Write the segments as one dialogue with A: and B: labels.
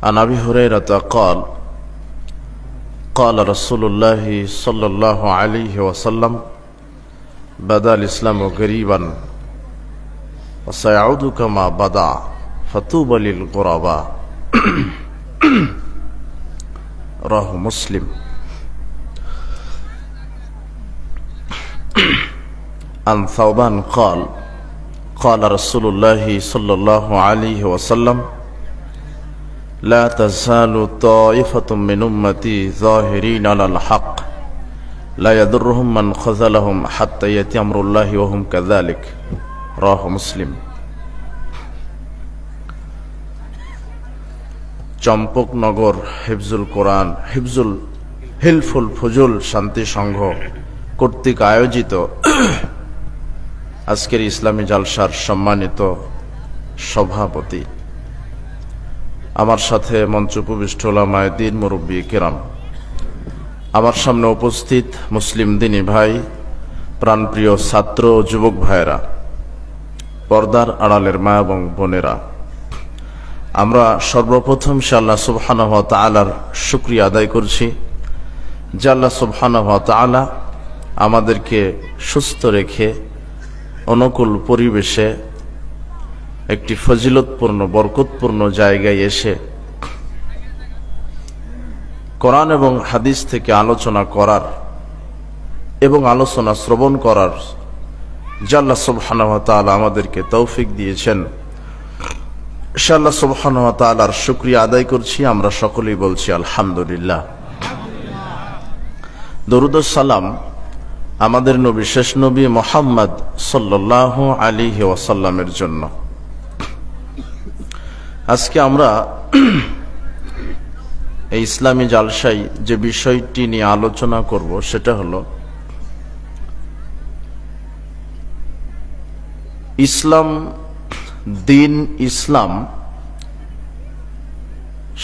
A: عن أبي هريرة قال قال رسول الله صلى الله عليه وسلم بدأ الإسلام غريبا وسيعود كما بدأ فطوبى للغرباء رواه مسلم. عن ثوبان قال قال رسول الله صلى الله عليه وسلم لا تزال طائفة من أمتي ظاهرين على الحق لا يضرهم من خذلهم حتى يأتي أمر الله وهم كذلك رواه مسلم. চম্পকনগর হিফজুল কোরআন হিলফুল ফুজুল শান্তি সংঘ কর্তৃক আয়োজিত আজকের ইসলামী জালসার সম্মানিত সভাপতি, আমার সাথে মঞ্চ উপবিষ্ট উলামায়ে দ্বীন, মুরব্বী কিরাম, আমার সামনে উপস্থিত মুসলিম দিনী ভাই, প্রাণপ্রিয় ছাত্র ও যুবক ভাইয়েরা, পর্দার আড়ালের মা এবং বোনেরা, আমরা সর্বপ্রথম আল্লাহ সুবহানাহু ওয়া তাআলার শুকরিয়া আদায় করছি যে আল্লাহ সুবহানাহু ওয়া তাআলা আমাদেরকে সুস্থ রেখে অনুকূল পরিবেশে একটি ফজিলতপূর্ণ বরকতপূর্ণ জায়গায় এসে কোরআন এবং হাদিস থেকে আলোচনা করার এবং আলোচনা শ্রবণ করার যে আল্লাহ সুবহানাহু ওয়া তাআলা আমাদেরকে তৌফিক দিয়েছেন, আল্লাহ সুবহানাহু ওয়া তাআলার শুকরিয়া আদায় করছি। আমরা সকলেই বলছি আলহামদুলিল্লাহ। দরুদ ও সালাম আমাদের নবী, শেষ নবী মুহাম্মদ সাল্লাল্লাহু আলাইহি ওয়াসাল্লামের জন্য। আজকে আমরা এই ইসলামী জালসায় যে বিষয়টি নিয়ে আলোচনা করব সেটা হলো ইসলাম, দিন ইসলাম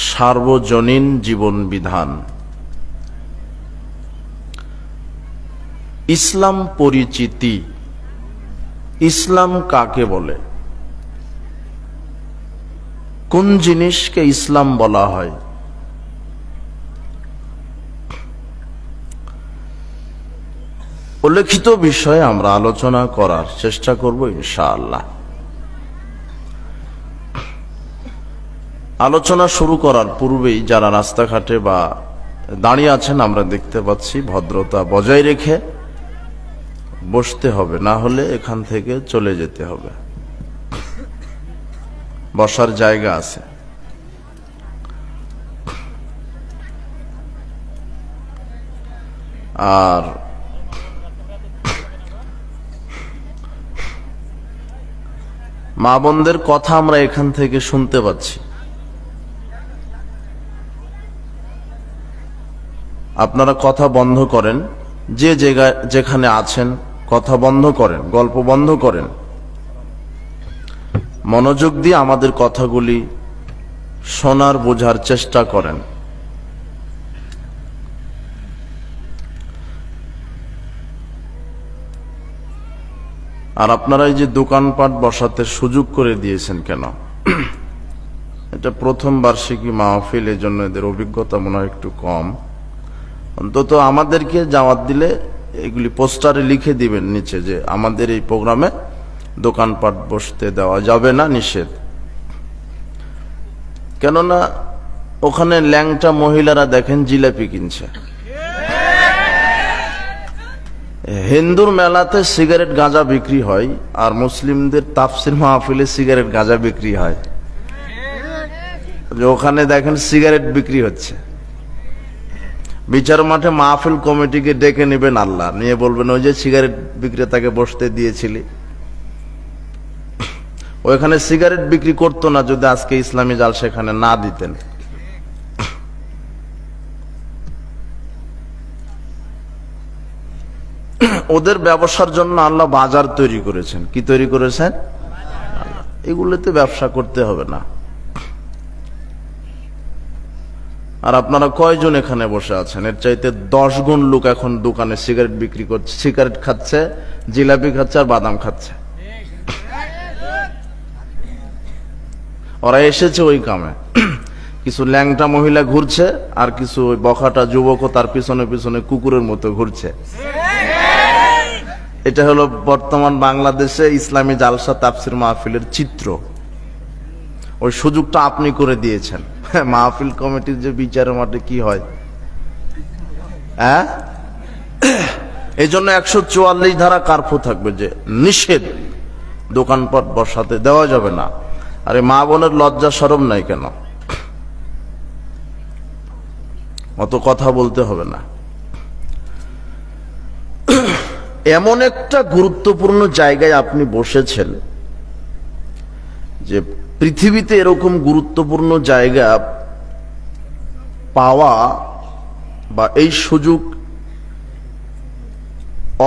A: সার্বজনীন জীবন বিধান। ইসলাম পরিচিতি, ইসলাম কাকে বলে, কোন জিনিসকে ইসলাম বলা হয়, উল্লেখিত বিষয়ে আমরা আলোচনা করার চেষ্টা করব ইনশাআল্লাহ। আলোচনা শুরু করার পূর্বেই যারা রাস্তাঘাটে বা দাঁড়িয়ে আছেন আমরা দেখতে পাচ্ছি, ভদ্রতা বজায় রেখে বসতে হবে, না হলে এখান থেকে চলে যেতে হবে। বসার জায়গা আছে। আর মা বোনদের কথা আমরা এখান থেকে শুনতে পাচ্ছি। আপনারা কথা বন্ধ করেন, যে জায়গায় যেখানে আছেন কথা বন্ধ করেন, গল্প বন্ধ করেন, মনোযোগ দিয়ে আমাদের কথাগুলি শোনার বোঝার চেষ্টা করেন। আর আপনারা এই যে দোকানপাট বসাতে সুযোগ করে দিয়েছেন কেন? এটা প্রথম বার্ষিকী মাহফিল, এই জন্য এদের অভিজ্ঞতা মনে হয় একটু কম। অন্তত আমাদেরকে দাওয়াত দিলে এগুলি পোস্টারে লিখে দিবেন নিচে যে আমাদের এই প্রোগ্রামে দোকানপাট বসতে দেওয়া যাবে না, নিষেধ। কেননা ওখানে ল্যাংটা মহিলারা দেখেন জিলাপি কিনছে। হিন্দুর মেলাতে সিগারেট গাঁজা বিক্রি হয়, আর মুসলিমদের তাফসির মাহফিলে সিগারেট গাঁজা বিক্রি হয়। ওখানে দেখেন সিগারেট বিক্রি হচ্ছে। বিচার মাঠে মাহফিল কমিটিকে ডেকে নেবেন আল্লাহ, নিয়ে বলবেন ওই যে সিগারেট বিক্রেতাকে বসতে দিয়েছিলি, ওইখানে সিগারেট বিক্রি করতো না যদি আজকে ইসলামী জাল সেখানে না দিতেন। ওদের ব্যবসার জন্য আল্লাহ বাজার তৈরি করেছেন। কি তৈরি করেছেন? এগুলোতে ব্যবসা করতে হবে না। আর আপনারা কয়জন এখানে বসে আছেন? এর চাইতে 10 গুণ লোক এখন দোকানে সিগারেট বিক্রি করছে, সিগারেট খাচ্ছে, জিলাপি খাচ্ছে আর বাদাম খাচ্ছে। ওরা এসেছে ওই কামে। কিছু ল্যাংটা মহিলা ঘুরছে, আর কিছু ওই বখাটা যুবকও তার পিছনে পিছনে কুকুরের মতো ঘুরছে। এটা হলো বর্তমান বাংলাদেশে ইসলামী জালসা তাফসির মাহফিলের চিত্র। ওই সুযোগটা আপনি করে দিয়েছেন। মাহফিল কমিটির যে বিচারের মাঠে কি হয়, হ্যাঁ? এই জন্য 144 ধারা কারফিউ থাকবে, যে নিষেধ, দোকানপাট বসাতে দেওয়া যাবে না। আরে মা বোনের লজ্জা শরম নাই কেন? অত কথা বলতে হবে না। এমন একটা গুরুত্বপূর্ণ জায়গায় আপনি বসেছেন যে পৃথিবীতে এরকম গুরুত্বপূর্ণ জায়গা পাওয়া বা এই সুযোগ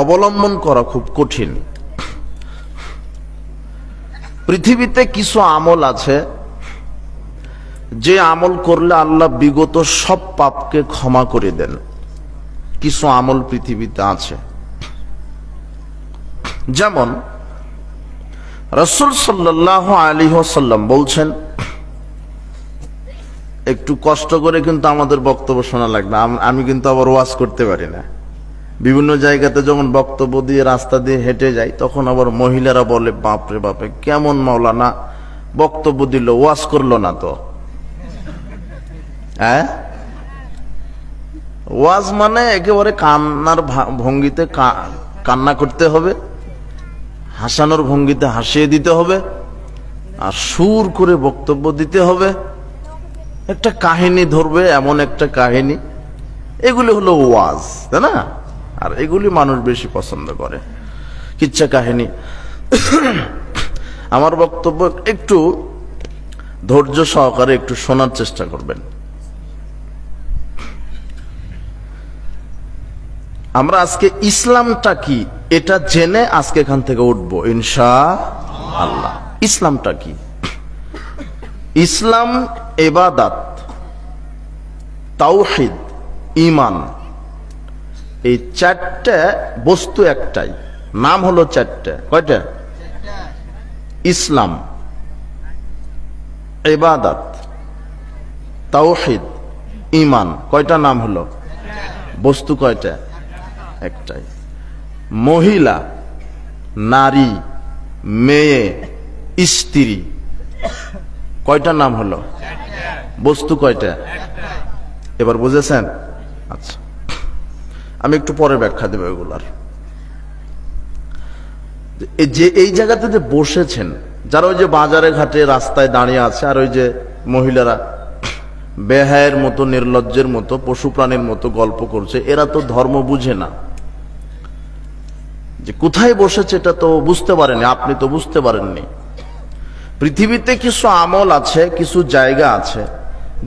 A: অবলম্বন করা খুব কঠিন। পৃথিবীতে কিছু আমল আছে যে আমল করলে আল্লাহ বিগত সব পাপকে ক্ষমা করে দেন। কিছু আমল পৃথিবীতে আছে, যেমন রাসূল সাল্লাল্লাহু আলাইহি ওয়াসাল্লাম বলছেন, একটু কষ্ট করে কিন্তু আমাদের বক্তব্য শোনা লাগবে। আমি কিন্তু আবার ওয়াজ করতে পারি না। বিভিন্ন জায়গাতে যখন বক্তব্য দিয়ে রাস্তা দিয়ে হেঁটে যাই, তখন আবার মহিলারা বলে, বাপরে বাপে কেমন মাওলানা বক্তব্য দিল, ওয়াজ করলো না তো। হ্যাঁ, ওয়াজ মানে একেবারে কান্নার ভঙ্গিতে কান্না করতে হবে, হাসানোর ভঙ্গিতে হাসিয়ে দিতে হবে, আর সুর করে বক্তব্য দিতে হবে, একটা কাহিনী ধরবে, এমন একটা কাহিনী। এগুলি হলো ওয়াজ, তাই না? আর এগুলি মানুষ বেশি পছন্দ করে, কিচ্ছা কাহিনী। আমার বক্তব্য একটু ধৈর্য সহকারে একটু শোনার চেষ্টা করবেন। আমরা আজকে ইসলামটা কি এটা জেনে আজকে এখান থেকে উঠবো ইনশাআল্লাহ। ইসলামটা কি? ইসলাম ইবাদত, তাওহীদ, ঈমান, এই চারটা বস্তু একটাই, নাম হলো চারটা। কয়টা? ইসলাম, ইবাদত, তাওহীদ, ঈমান। কয়টা নাম হলো? বস্তু কয়টা? একটাই। মহিলা, নারী, মেয়ে, স্ত্রী, কয়টা নাম হলো? বস্তু কয়টা? এবার বুঝেছেন? আচ্ছা, আমি একটু পরে ব্যাখ্যা দেব এগুলার। যে এই জায়গাতে যে বসেছেন, যারা ওই যে বাজারে ঘাটে রাস্তায় দাঁড়িয়ে আছে, আর ওই যে মহিলারা বেহায়ের মতো, নির্লজ্জের মতো, পশু প্রাণীর মতো গল্প করছে, এরা তো ধর্ম বুঝে না। যে কোথায় বসেছে এটা তো বুঝতে পারেনি, আপনি তো বুঝতে পারেননি। পৃথিবীতে কিছু আমল আছে, কিছু জায়গা আছে,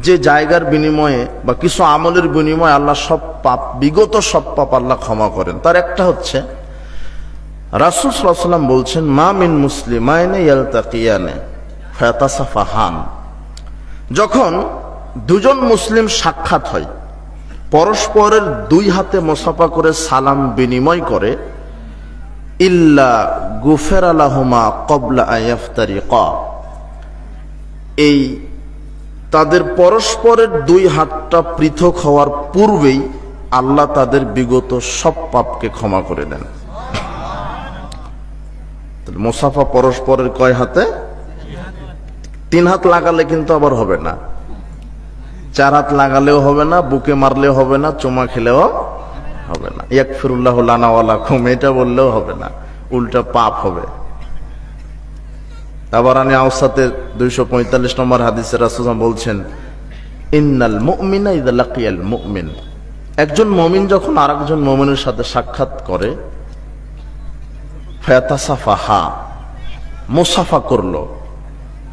A: যে জায়গার বিনিময়ে বা কিছু আমলের বিনিময়ে আল্লাহ সব পাপ, বিগত সব পাপ আল্লাহ ক্ষমা করেন। তার একটা হচ্ছে, রাসূল সাল্লাল্লাহু আলাইহি ওয়াসাল্লাম বলছেন, মা মিন মুসলিমাইনি ইয়ালতাকিয়ানি ফায়াতাসাফাহান। যখন দুজন মুসলিম সাক্ষাৎ হয়, পরস্পরের দুই হাতে মুসাফা করে সালাম বিনিময় করে, ইল্লা গুফিরা লাহুমা ক্বাবলা আন ইফতারিকা, এই তাদের পরস্পরের দুই হাতটা পৃথক হওয়ার পূর্বেই আল্লাহ তাদের বিগত সব পাপকে ক্ষমা করে দেন। মুসাফা পরস্পরের কয় হাতে? 3 হাত লাগালে কিন্তু আবার হবে না, 4 হাত লাগালেও হবে না, বুকে মারলেও হবে না, চুমা খেলেও হবে না, ইয়াগফিরুল্লাহু লানা ওয়া লাকুম এটা বললেও হবে না, উল্টা পাপ হবে। তাবারানী আওসাতে 245 নম্বর হাদিসে রাসূল বলছেন, ইন্নাল মুমিনা ইযা লাকিয়াল মুমিন, একজন মুমিন যখন আরেকজন মুমিনের সাথে সাক্ষাৎ করে, ফায়াতাসাফাহা, মুসাফা করলো,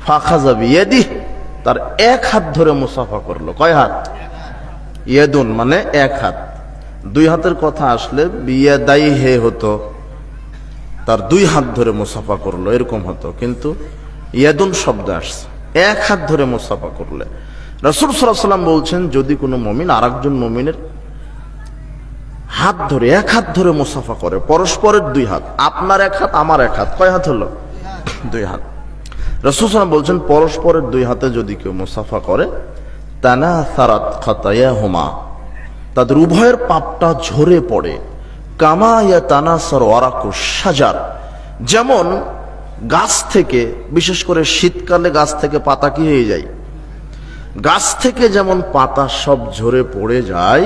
A: ফাখাযা বিয়াদিহি, তার এক হাত ধরে মুসাফা করলো। কয় হাত? ইয়াদুন মানে এক হাত। 2 হাতের কথা আসলে বিয়াদাইহি হতো, তার 2 হাত ধরে মুসাফা করলো, এরকম হতো, কিন্তু ইয়াদুন শব্দ আসছে, এক হাত ধরে মুসাফা করলে। রাসূল সাল্লাল্লাহু আলাইহি ওয়াসাল্লাম বলছেন, যদি কোনো মুমিন আরেকজন মুমিনের হাত ধরে, এক হাত ধরে মুসাফা করে, পরস্পরের 2 হাত, আপনার এক হাত আমার এক হাত, কয় হাত হলো? 2 হাত। রাসূল সাল্লাল্লাহু আলাইহি ওয়াসাল্লাম বলছেন, পরস্পরের 2 হাতে যদি কেউ মুসাফা করে, তানাসারাত খাতায়াহুমা, তাদের উভয়ের পাপটা ঝরে পড়ে। কামা ইয়াতানাসারু ওয়ারাকুশ শাজার, যেমন গাছ থেকে, বিশেষ করে শীতকালে গাছ থেকে পাতা কি হয়ে যায়, গাছ থেকে যেমন পাতা সব ঝরে পড়ে যায়,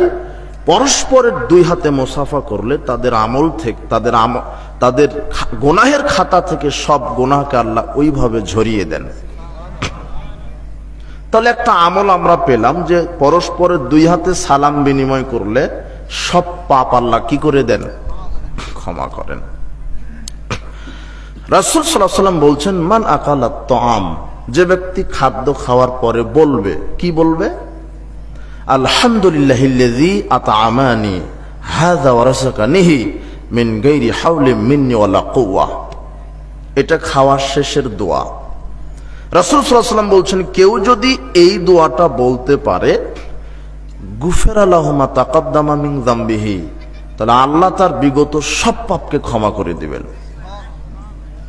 A: পরস্পরের দুই হাতে মুসাফা করলে তাদের আমল থেকে, তাদের গুনাহের খাতা থেকে সব গুনাহকে আল্লাহ ওইভাবে ঝরিয়ে দেন। তাহলে একটা আমল আমরা পেলাম যে পরস্পরের দুই হাতে সালাম বিনিময় করলে সব পাপ আল্লাহ কি করে দেন, ক্ষমা করেন। রাসূল সাল্লাল্লাহু আলাইহি ওয়াসাল্লাম বলছেন, মান আকালাত তাআম, যে ব্যক্তি খাদ্য খাওয়ার পরে বলবে, কি বলবে, আলহামদুলিল্লাহিল্লাযী আতআমানি হাযা ওয়া রাযাকানিহি মিন গায়রি হাওলিন মিন্নি ওয়ালা কুওয়া। এটা খাওয়ার শেষের দোয়া। রাসূল সাল্লাল্লাহু আলাইহি ওয়াসাল্লাম বলছেন, কেউ যদি এই দোয়াটা বলতে পারে, গুফিরা লাহু মা তাকাদ্দামা মিন যামবিহি, তাহলে আল্লাহ তার বিগত সব পাপকে ক্ষমা করে দিবেন।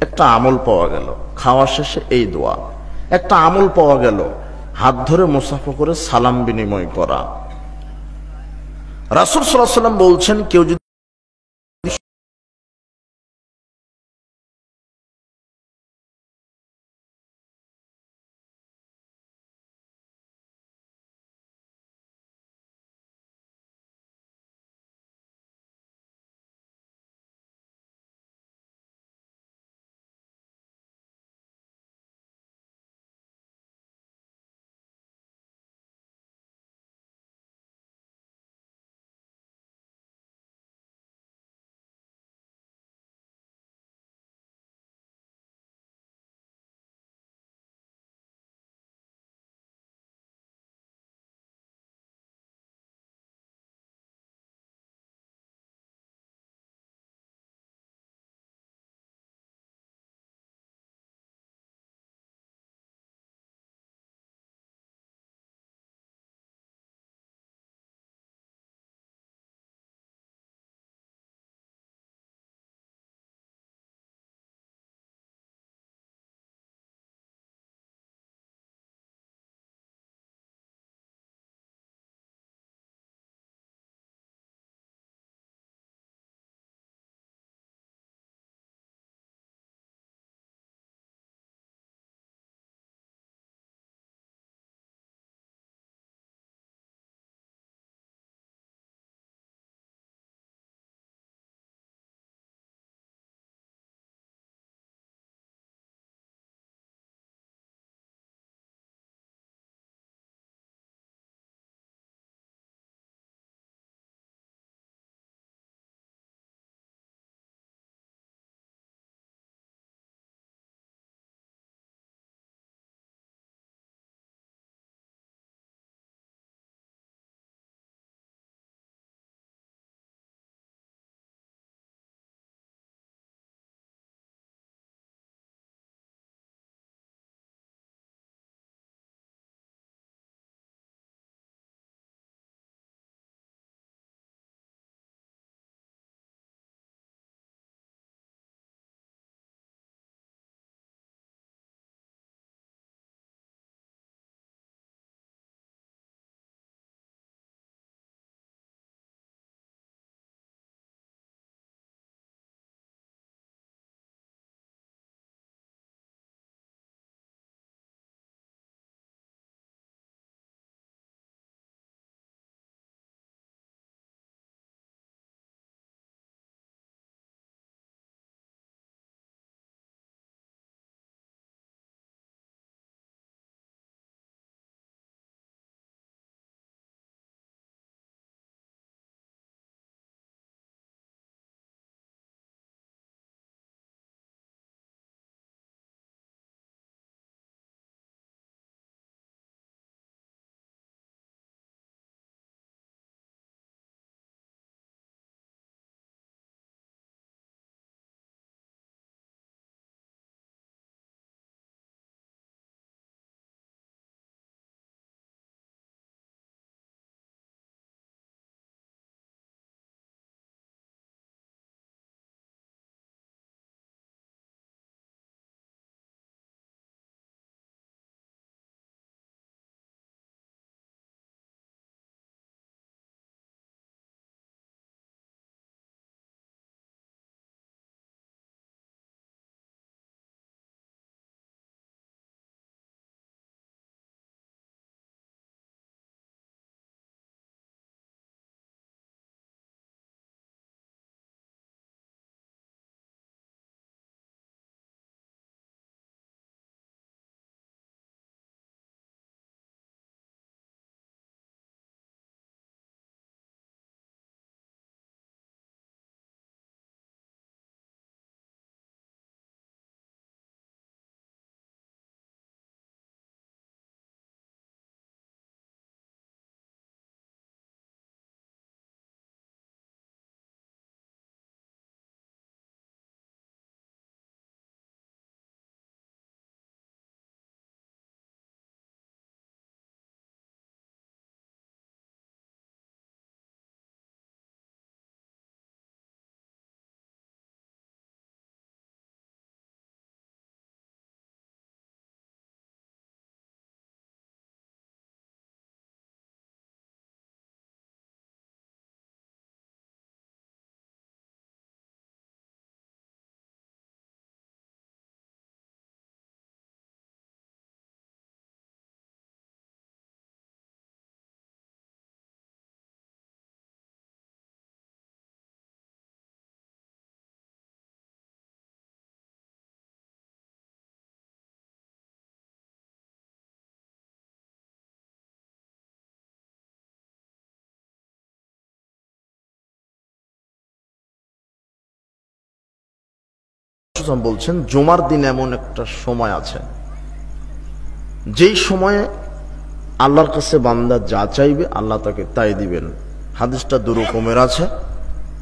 A: একটা আমল পাওয়া গেল, খাওয়ার শেষে এই দোয়া। একটা আমল পাওয়া গেল, হাত ধরে মুসাফা করে সালাম বিনিময় করা। রাসূল সাল্লাল্লাহু আলাইহি ওয়াসাল্লাম বলছেন, কেউ যদি রাসূল বলছেন জুমার দিন এমন একটা সময় আছে যেই সময়ে আল্লাহর কাছে বান্দা যা চাইবে আল্লাহ তাকে তাই দিবেন। হাদিসটা দু রকমের আছে।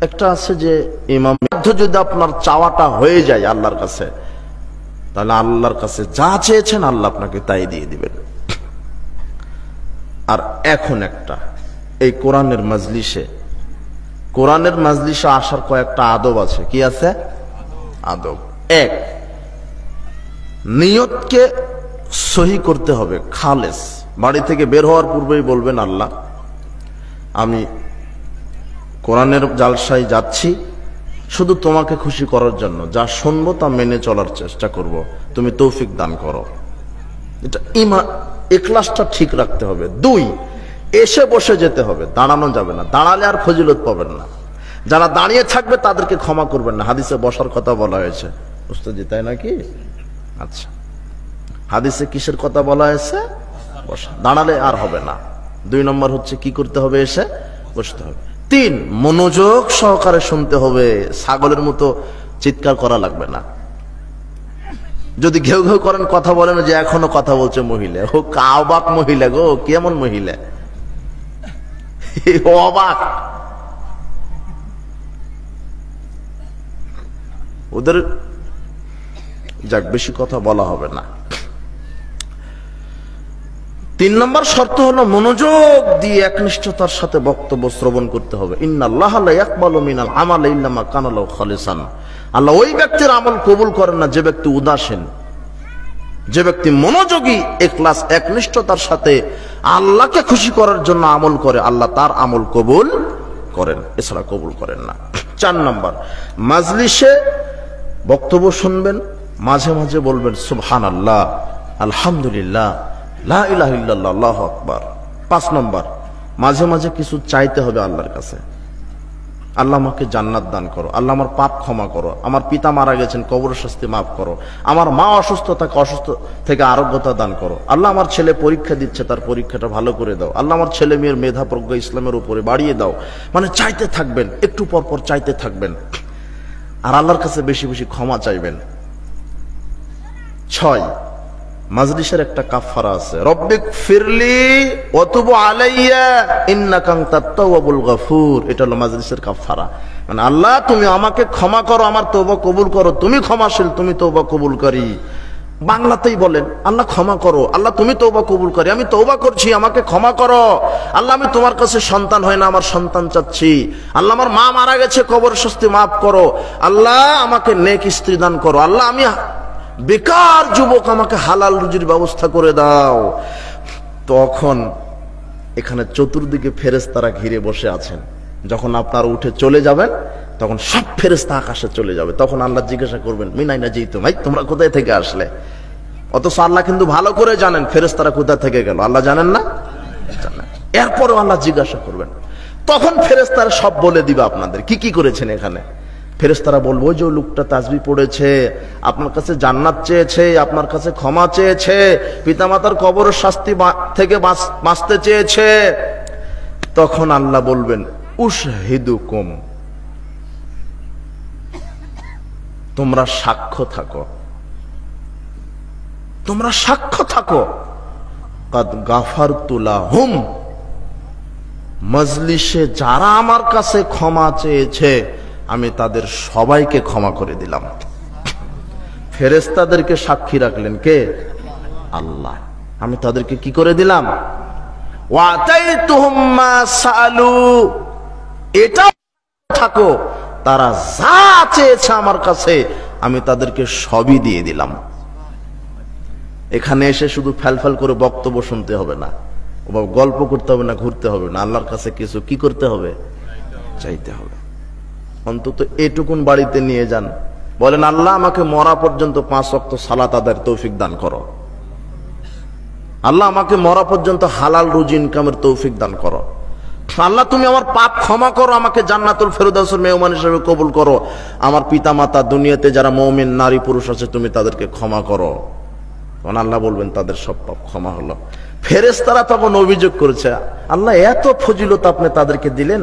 A: একটা আছে যে ইমাম যদি আপনার চাওয়াটা হয়ে যায় আল্লাহর কাছে, তাহলে আল্লাহর কাছে যা চেয়েছেন আল্লাহ আপনাকে তাই দিয়ে দিবেন। আর এখন একটা, এই কোরআনের মাজলিসে আসার কয়েকটা আদব আছে। কি আছে আদব? এক, নিয়তকে সহি করতে হবে, খালেস। বাড়ি থেকে বের হওয়ার পূর্বেই বলবেন আল্লাহ আমি কোরআনের জালসায় যাচ্ছি শুধু তোমাকে খুশি করার জন্য, যা শুনবো তা মেনে চলার চেষ্টা করব, তুমি তৌফিক দান করো। এটা ইমান, ইখলাসটা ঠিক রাখতে হবে। দুই, এসে বসে যেতে হবে, দাঁড়ানো যাবে না। দাঁড়ালে আর ফজিলত পাবেন না। যারা দাঁড়িয়ে থাকবে তাদেরকে ক্ষমা করবেন না। হাদিসে বসার কথা বলা হয়েছে উস্তাদি, তাই নাকি? আচ্ছা, হাদিসে কিসের কথা বলা হয়েছে? বসা। দাঁড়ালে আর হবে না। দুই নম্বর হচ্ছে কি করতে হবে? এসে বসতে হবে। তিন, মনোযোগ সহকারে শুনতে হবে, ছাগলের মতো চিৎকার করা লাগবে না। যদি ঘেউ ঘেউ করেন, কথা বলেন যে এখনো কথা বলছে মহিলা, ও অবাক মহিলা গো, কেমন মহিলা, অবাক। ওদের যাক বেশি কথা বলা হবে না। তিন নম্বর শর্ত হলো মনোযোগ দিয়ে একনিষ্ঠতার সাথে বক্তব্য শ্রবণ করতে হবে। ইন্নাল্লাহা লা ইয়াকবালু মিনাল আমালি ইল্লা মা কানা লাহু খালিসান। আল্লাহ ওই ব্যক্তির আমল কবুল করেন না যে ব্যক্তি উদাসীন, যে ব্যক্তি মনোযোগী, ইখলাস, একনিষ্ঠতার সাথে আল্লাহকে খুশি করার জন্য আমল করে, আল্লাহ তার আমল কবুল করেন, এছাড়া কবুল করেন না। চার নম্বর, মাজলিসে বক্তব্য শুনবেন, মাঝে মাঝে বলবেন সুবহানাল্লাহ, আলহামদুলিল্লাহ, লা ইলাহা ইল্লাল্লাহ, আল্লাহু আকবার। পাঁচ নম্বর, মাঝে মাঝে কিছু চাইতে হবে আল্লাহর কাছে। আল্লাহ আমাকে জান্নাত দান করো, আল্লাহ আমার পাপ ক্ষমা করো, আমার পিতা মারা গেছেন, কবর শাস্তি মাফ করো, আমার মা অসুস্থ থেকে আরোগ্যতা দান করো, আল্লাহ আমার ছেলে পরীক্ষা দিচ্ছে, তার পরীক্ষাটা ভালো করে দাও, আল্লাহ আমার ছেলে মেয়ের মেধা প্রজ্ঞা ইসলামের উপরে বাড়িয়ে দাও। মানে চাইতে থাকবেন, একটু পর পর চাইতে থাকবেন, আর আল্লাহর কাছে বেশি বেশি ক্ষমা চাইবেন। ছয়, মাজলিসের একটা কাফারা আছে, রব্বিক ফিরলি ওয়া তুব আলাইয়া ইন্নাকা আনতাত তাওয়াবুল গফুর। এটা হলো মাজলিসের কাফারা। মানে আল্লাহ তুমি আমাকে ক্ষমা করো, আমার তওবা কবুল করো, তুমি ক্ষমাশীল, তুমি তওবা কবুলকারী। বাংলাতেই বলেন আল্লাহ ক্ষমা করো, আল্লাহ তুমি তওবা কবুলকারী, আমি তওবা করছি, আমাকে ক্ষমা করো। আল্লাহ আমি তোমার কাছে সন্তান হয় না, আমার সন্তান চাচ্ছি। আল্লাহ আমার মা মারা গেছে, কবর শাস্তি মাফ করো। আল্লাহ আমাকে নেক স্ত্রী দান করো। আল্লাহ আমি বেকার যুবক, আমাকে হালাল রুজির ব্যবস্থা করে দাও। তখন এখানে চতুর্দিকে ফেরেশতারা ঘিরে বসে আছেন। যখন আপনারা উঠে চলে যাবেন তখন সব ফেরেশতা আকাশে চলে যাবে। তখন আল্লাহ জিজ্ঞাসা করবেন মিনাইনা যেই ভাই তোমরা কোথায় থেকে আসলে? অথচ আল্লাহ কিন্তু ভালো করে জানেন ফেরেশতারা কোথা থেকে গেল। আল্লাহ জানেন না? জানেন। এরপরও আল্লাহ জিজ্ঞাসা করবেন। তখন ফেরেশতারা সব বলে দিবে আপনাদের কি কি করেছেন এখানে। ফেরেশতারা বলবো যে লোকটা তাসবিহ পড়েছে, আপনার কাছে জান্নাত চেয়েছে, আপনার কাছে ক্ষমা চেয়েছে, পিতামাতার কবরের শাস্তি থেকে বাঁচতে চেয়েছে। তখন আল্লাহ বলবেন উশহিদুকুম, তোমরা সাক্ষ্য থাকো, তোমরা সাক্ষ্য থাকো। কাদ গাফারতু লাহুম, মজলিসে যারা আমার কাছে ক্ষমা চেয়েছে আমি তাদের সবাইকে ক্ষমা করে দিলাম। ফেরেশতাদেরকে সাক্ষী রাখলেন কে? আল্লাহ। আমি তাদেরকে কি করে দিলাম? ওয়াতাইতুহুম মা সালু, এটা থাকো তারা যা চেয়েছে আমার কাছে আমি তাদেরকে সবই দিয়ে দিলাম। এখানে এসে শুধু ফ্যালফ্যাল করে বক্তব্য শুনতে হবে না, গল্প করতে হবে না, ঘুরতে হবে না, আল্লাহর কাছে কিছু কি করতে হবে? চাইতে হবে। অন্তত এটুকুন বাড়িতে নিয়ে যান, বলেন আল্লাহ আমাকে মরা পর্যন্ত 5 ওয়াক্ত সালাত আদায়ের তৌফিক দান করো। আল্লাহ আমাকে মরা পর্যন্ত হালাল রুজি ইনকামের তৌফিক দান করো। আল্লাহ তুমি আমার পাপ ক্ষমা করো, আমাকে জান্নাতুল ফেরদাউসের মেহমান হিসেবে কবুল করো। আমার পিতা মাতা দুনিয়াতে যারা মুমিন নারী পুরুষ আছে তুমি তাদেরকে ক্ষমা করো। তখন আল্লাহ বলবেন তাদের সব পাপ ক্ষমা হলো। ফেরেশতারা তখন অভিযোগ করেছে আল্লাহ এত ফজিলত আপনি তাদেরকে দিলেন,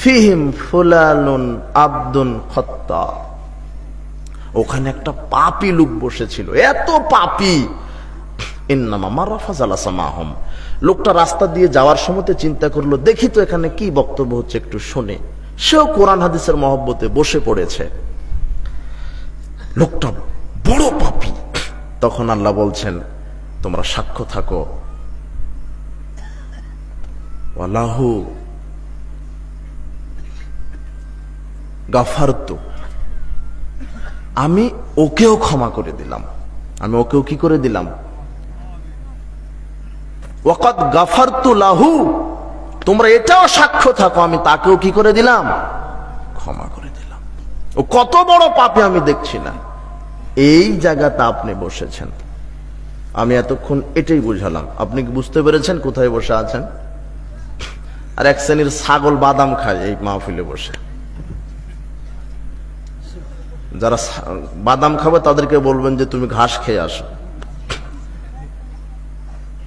A: ফিহিম ফুলানুন আব্দুন খাত্তা ওখানে একটা পাপী লোক বসেছিল, এত পাপী। ইন্নামা মাররা ফাজালাসা মাহুম, লোকটা রাস্তা দিয়ে যাওয়ার সময় চিন্তা করলো, দেখি তো এখানে কি বক্তব্য হচ্ছে, একটু শুনে। সেও কোরআন হাদিসের মহব্বতে বসে পড়েছে। লোকটা বড় পাপী। তখন আল্লাহ বলছেন, তোমরা সাক্ষ্য থাকো, ওয়ালাহু গাফারতু, আমি ওকেও ক্ষমা করে দিলাম। আমি ওকেও কি করে দিলাম? ওয়াকাদ গাফারতু লাহু, তোমরা এটাও সাক্ষ্য থাকো, আমি তাকেও কি করে দিলাম? ক্ষমা করে দিলাম। ও কত বড় পাপী আমি দেখছি না। এই জায়গাটা আপনি বসেছেন, আমি এতক্ষণ এটাই বুঝালাম। আপনি কি বুঝতে পেরেছেন কোথায় বসে আছেন? আর এক শ্রেণীর ছাগল বাদাম খায় এই মাহফিলে বসে। যারা বাদাম খাবে তাদেরকে বলবেন যে তুমি ঘাস খেয়ে আসো।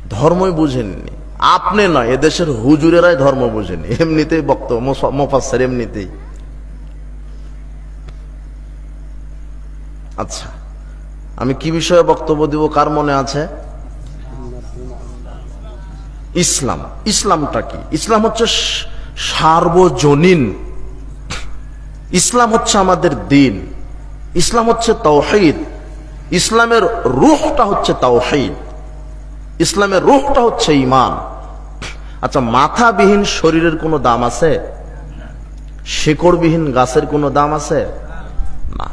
A: ধর্মই বুঝেননি আপনি, নয়, এদেশের হুজুরেরাই ধর্ম বুঝেনি। এমনিতেই বক্তব্য মুফাসসির এমনিতেই। আচ্ছা, আমি কি বিষয়ে বক্তব্য দিব কার মনে আছে? ইসলাম। ইসলামটা কি? ইসলাম হচ্ছে সার্বজনীন। ইসলাম হচ্ছে আমাদের দিন। ইসলাম হচ্ছে তাওহীদ। ইসলামের রূহটা হচ্ছে তাওহীদ। ইসলামের রূহটা হচ্ছে ঈমান। আচ্ছা, মাথাবিহীন শরীরের কোনো দাম আছে? শিকড়বিহীন গাছের কোনো দাম আছে? না।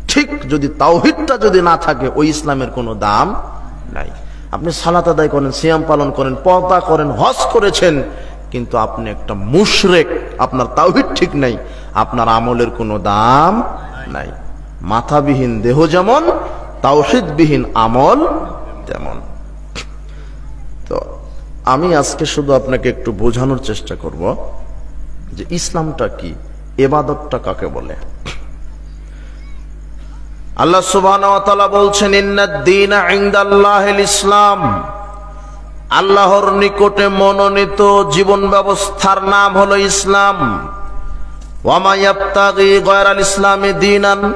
A: ঠিক যদি তাওহীদটা যদি না থাকে, ওই ইসলামের কোনো দাম নাই। আপনি সালাত আদায় করেন, সিয়াম পালন করেন, পর্দা করেন, হজ করেছেন, কিন্তু আপনি একটা মুশরিক, আপনার তাওহীদ ঠিক নাই, আপনার আমলের কোনো দাম নাই। মাথাবিহীন দেহ যেমন, তাওহীদবিহীন আমল তেমন। তো আমি আজকে শুধু আপনাকে একটু বোঝানোর চেষ্টা করব যে ইসলামটা কি, ইবাদতটা কাকে বলে। আল্লাহ সুবহানাহু ওয়া তাআলা বলছেন, ইন্নাদ-দীনা ইনদাল্লাহিল ইসলাম, আল্লাহর নিকটে মনোনীত জীবন ব্যবস্থার নাম হলো ইসলাম। ওয়া মা ইয়াবতাগি গায়রাল ইসলামি দীনান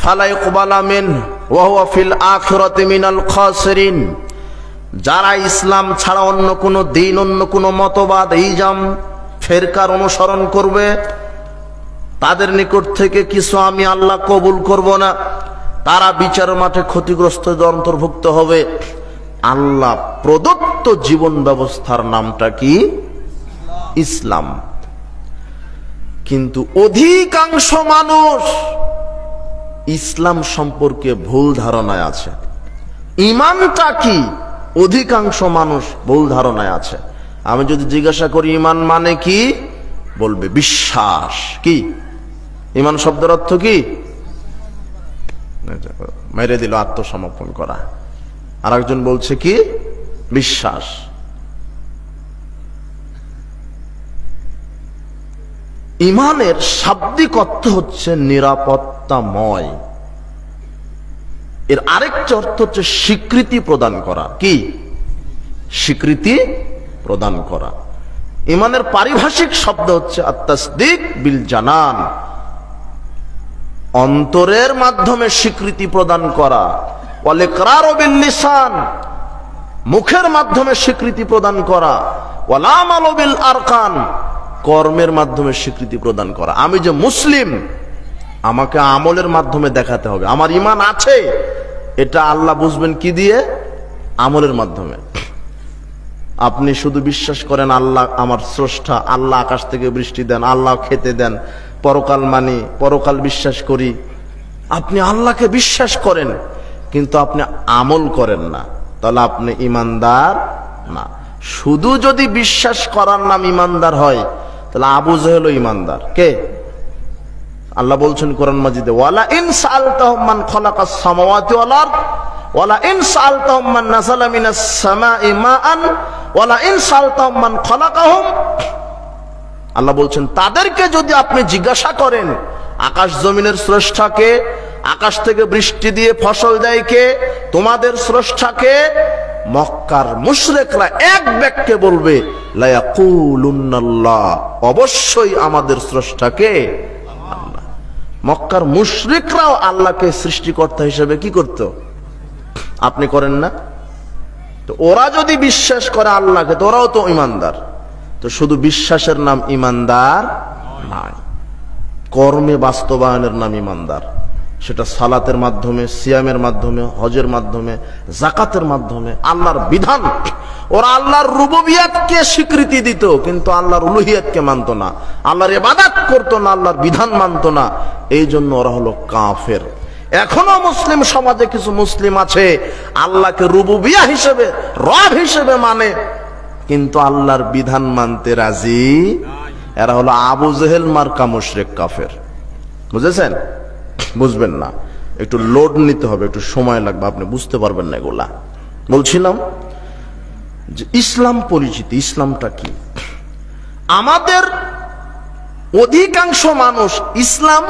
A: ফালা ইকবালা মিনহু ওয়া হুয়া ফিল আখিরাতি মিনাল খাসিরিন। যারা ইসলাম ছাড়া অন্য কোনো দিন, অন্য কোনো মতবাদ, ইজাম, ফেরকার অনুসরণ করবে, তাদের নিকট থেকে কিছু আমি আল্লাহ কবুল করব না। তারা বিচার মাঠে ক্ষতিগ্রস্তদের অন্তর্ভুক্ত হবে। আল্লাহ প্রদত্ত জীবন ব্যবস্থার নামটা কি? ইসলাম। কিন্তু অধিকাংশ মানুষ ইসলাম সম্পর্কে ভুল ধারণায় আছে। ঈমানটা কি? অধিকাংশ মানুষ ভুল ধারণায় আছে। আমি যদি জিজ্ঞাসা করি ঈমান মানে কি, বলবে বিশ্বাস। কি ঈমান শব্দের অর্থ কি? মেরে দিল, আত্মসমর্পণ করা। আর একজন বলছে কি? বিশ্বাস। ঈমানের শাব্দিক অর্থ হচ্ছে নিরাপত্তাময়। এর আরেকটা অর্থ হচ্ছে স্বীকৃতি প্রদান করা। কি? স্বীকৃতি প্রদান করা। ঈমানের পারিভাষিক শব্দ হচ্ছে আত-তাসদীক বিল জানান, অন্তরের মাধ্যমে স্বীকৃতি প্রদান করা। ওয়াল ইকরারু বিল লিসান, মুখের মাধ্যমে স্বীকৃতি প্রদান করা। ওয়াল আমালু বিল আরকান, কর্মের মাধ্যমে স্বীকৃতি প্রদান করা। আমি যে মুসলিম, আমাকে আমলের মাধ্যমে দেখাতে হবে আমার ঈমান আছে। এটা আল্লাহ বুঝবেন কি দিয়ে? আমলের মাধ্যমে। আপনি শুধু বিশ্বাস করেন আল্লাহ আমার স্রষ্টা, আল্লাহ আকাশ থেকে বৃষ্টি দেন, আল্লাহ খেতে দেন, পরকাল মানি, পরকাল বিশ্বাস করি। আপনি আল্লাহকে বিশ্বাস করেন কিন্তু আপনি আমল করেন না, তাহলে আপনি ঈমানদার না। শুধু যদি বিশ্বাস করার নাম ঈমানদার হয়, তাহলে আবু জেহেল ঈমানদার। কে? আল্লাহ বলছেন কোরআন মাজিদে, ওয়ালা ইন সাআলতাহুম মান খালাকাস সামাওয়াতি ওয়াল আরদ ওয়ালা ইন সাআলতাহুম মান নাযালা মিনাস সামাই মাআন ওয়ালা ইন সাআলতাহুম মান খালাকাহুম। আল্লাহ বলছেন তাদেরকে যদি আপনি জিজ্ঞাসা করেন আকাশ জমিনের স্রষ্টাকে, আকাশ থেকে বৃষ্টি দিয়ে ফসল দেয় কে, তোমাদের স্রষ্টাকে, মক্কার মুশরিকরা এক বাক্যে বলবে লা ইয়াকুলুন্নাল্লাহ, অবশ্যই আমাদের স্রষ্টাকে আল্লাহ। মক্কার মুশরিকরাও আল্লাহকে সৃষ্টিকর্তা হিসেবে কি করত? আপনি করেন না? তো ওরা যদি বিশ্বাস করে আল্লাহকে, তো ওরাও তো ইমানদার। তো শুধু বিশ্বাসের নাম ইমানদার নয়, কর্মে বাস্তবায়নের নাম ইমানদার। সেটা সালাতের মাধ্যমে, সিয়ামের মাধ্যমে, হজের মাধ্যমে, যাকাতের মাধ্যমে, আল্লাহর বিধান। ওরা আল্লাহর রুবুবিয়াতকে স্বীকৃতি দিত, কিন্তু আল্লাহর উলুহিয়াতকে মানত না, আল্লাহর ইবাদত করতো না, আল্লাহর বিধান মানত না। এই জন্য ওরা হলো কাফের। এখনো মুসলিম সমাজে কিছু মুসলিম আছে আল্লাহকে রুবুবিয়া হিসেবে, রব হিসেবে মানে, কিন্তু আল্লাহর বিধান মানতে রাজি। এরা হলো আবু জেহেল মার্কা মুশরিক কাফের। বুঝেছেন? বুঝবেন না, একটু লোড নিতে হবে, একটু সময় লাগবে, আপনি বুঝতে পারবেন না এগুলা। বলছিলাম যে ইসলাম পরিচিতি, ইসলামটা কি? আমাদের অধিকাংশ মানুষ ইসলাম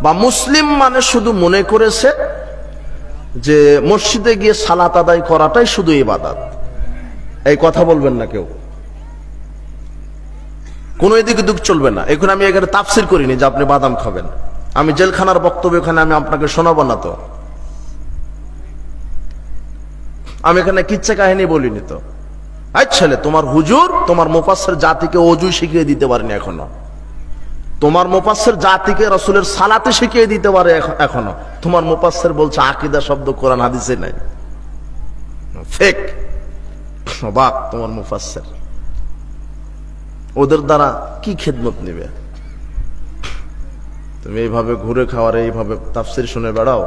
A: বা মুসলিম মানে শুধু মনে করেছে যে মসজিদে গিয়ে সালাত আদায় করাটাই শুধু ইবাদত। এই কথা বলবেন না কেউ, কোনো এদিক ওদিক চলবে না। এখন আমি এখানে তাফসির করিনি যে আপনি বাদাম খাবেন, আমি জেলখানার বক্তব্য এখানে আমি আপনাকে শোনাবো না। তো আমি এখানে কিচ্ছা কাহিনী বলিনি। তো ছেলে, তোমার হুজুর তোমার মুফাসসির জাতিকে ওযু শিখিয়ে দিতে পারেনি এখনো, তোমার মুফাসসির জাতিকে রাসূলের সালাতে শিখিয়ে দিতে পারে এখনো। তোমার মুফাসসির বলছে আকীদা শব্দ কোরআন হাদিসে নাই। ফেক বাপ তোমার মুফাসসির, ওদের দ্বারা কি খেদমত নেবে? তুমি এইভাবে ঘুরে খাওয়ার, এইভাবে তাফসীর শুনে বেড়াও।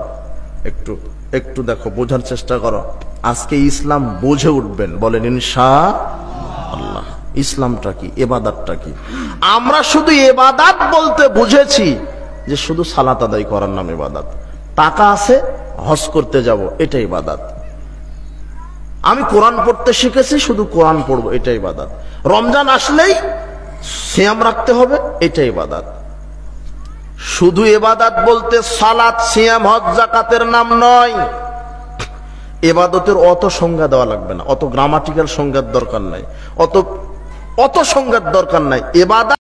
A: একটু একটু দেখো, বোঝার চেষ্টা করো। আজকে ইসলাম বুঝে উঠবেন, বলেন ইনশাআল্লাহ। ইসলামটা কি, ইবাদতটা কি? আমরা শুধু ইবাদত বলতে বুঝেছি যে শুধু সালাত আদায় করার নাম ইবাদত। টাকা আছে, হজ করতে যাব, এটা ইবাদত। আমি কোরআন পড়তে শিখেছি, শুধু কোরআন পড়বো, এটা ইবাদত। রমজান আসলেই সিয়াম রাখতে হবে, এটা ইবাদত। শুধু ইবাদত বলতে সালাত, সিয়াম, হজ, যাকাতের নাম নয়। ইবাদতের অত সংজ্ঞা দেওয়া লাগবে না, অত গ্রামাটিক্যাল সংজ্ঞার দরকার নাই, অত সংজ্ঞার দরকার নাই। ইবাদত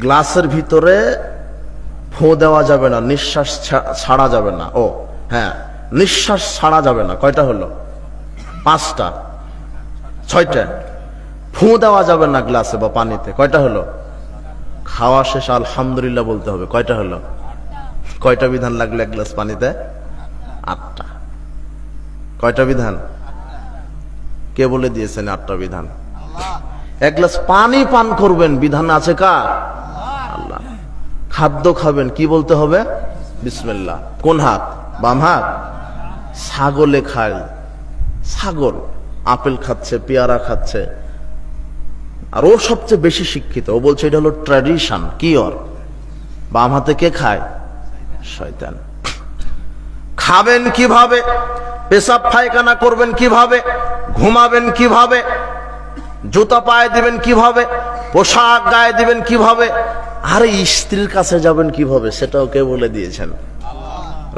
A: গ্লাসের ভিতরে ফু দেওয়া যাবে না, নিঃশ্বাস ছাড়া যাবে না। ও হ্যাঁ, নিঃশ্বাস ছাড়া যাবে না। কয়টা হলো? 5টা, 6টা। ফু দেওয়া যাবে না গ্লাসে বা পানিতে। কয়টা হলো? খাওয়া শেষ আলহামদুলিল্লাহ বলতে হবে। কয়টা হলো? কয়টা বিধান লাগলো এক গ্লাস পানিতে? 8টা। কয়টা বিধান? কে বলে দিয়েছেন 8টা বিধান? এক গ্লাস পানি পান করবেন, বিধান আছে কার? আল্লাহ। খাদ্য খাবেন, কি বলতে হবে? বিসমিল্লাহ। কোন হাত? বাম হাত। ছাগলে খায়, ছাগল আপেল খাচ্ছে, পেয়ারা খাচ্ছে, আর ও সবচেয়ে বেশি শিক্ষিত। ও বলছে এটা হলো ট্র্যাডিশন। কি ওর বাম হাতে কে খায়? শয়তান। খাবেন কিভাবে? পেশাব পায়খানা করবেন কিভাবে? ঘুমাবেন কিভাবে? জুতা পায়ে দিবেন কিভাবে? পোশাক গায়ে দিবেন কিভাবে? আরে স্ত্রীর কাছে যাবেন কিভাবে? সেটাও কে বলে দিয়েছেন?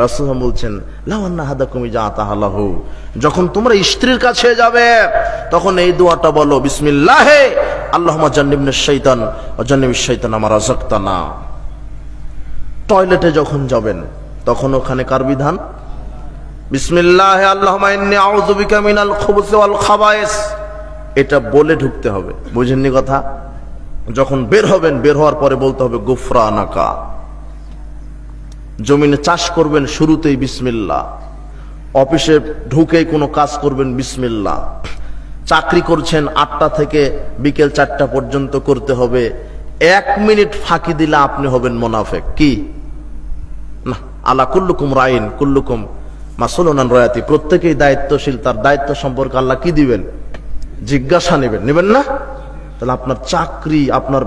A: রাসূল বলছেন লাওয়ান্না হাদাকুম জাতাহালাহু, যখন তোমরা স্ত্রীর কাছে যাবে তখন এই দোয়াটা বলো, বিসমিল্লাহে আল্লাহুম্মা জান্নিবনাশ শাইতান ওয়া জান্নিবিশ শাইতানা মা রাযাকতানা। টয়লেটে যখন যাবেন তখন ওখানে কার বিধান? বিসমিল্লাহে আল্লাহুম্মা ইন্নী আউযু বিকা মিনাল খুবুসি ওয়াল খাবায়েস। এটা বলে ঢুকতে হবে। বুঝেননি কথা? যখন বের হবেন, বের হওয়ার পরে বলতে হবে গুফরানাকা। জমিনে চাষ করবেন, শুরুতেই বিসমিল্লাহ। অফিসে ঢুকেই কোনো কাজ করবেন, বিসমিল্লাহ। চাকরি করছেন 8টা থেকে বিকেল 4টা পর্যন্ত করতে হবে। 1 মিনিট ফাঁকি দিলে আপনি হবেন মুনাফিক। কি না, আলা কুল্লুকুম রাইন কুল্লুকুম মাসউলুন আন রায়াতি। প্রত্যেকেই দায়িত্বশীল, তার দায়িত্ব সম্পর্কে আল্লাহ কি দিবেন? জিজ্ঞাসা নেবেন না? তাহলে আপনার চাকরি, আপনার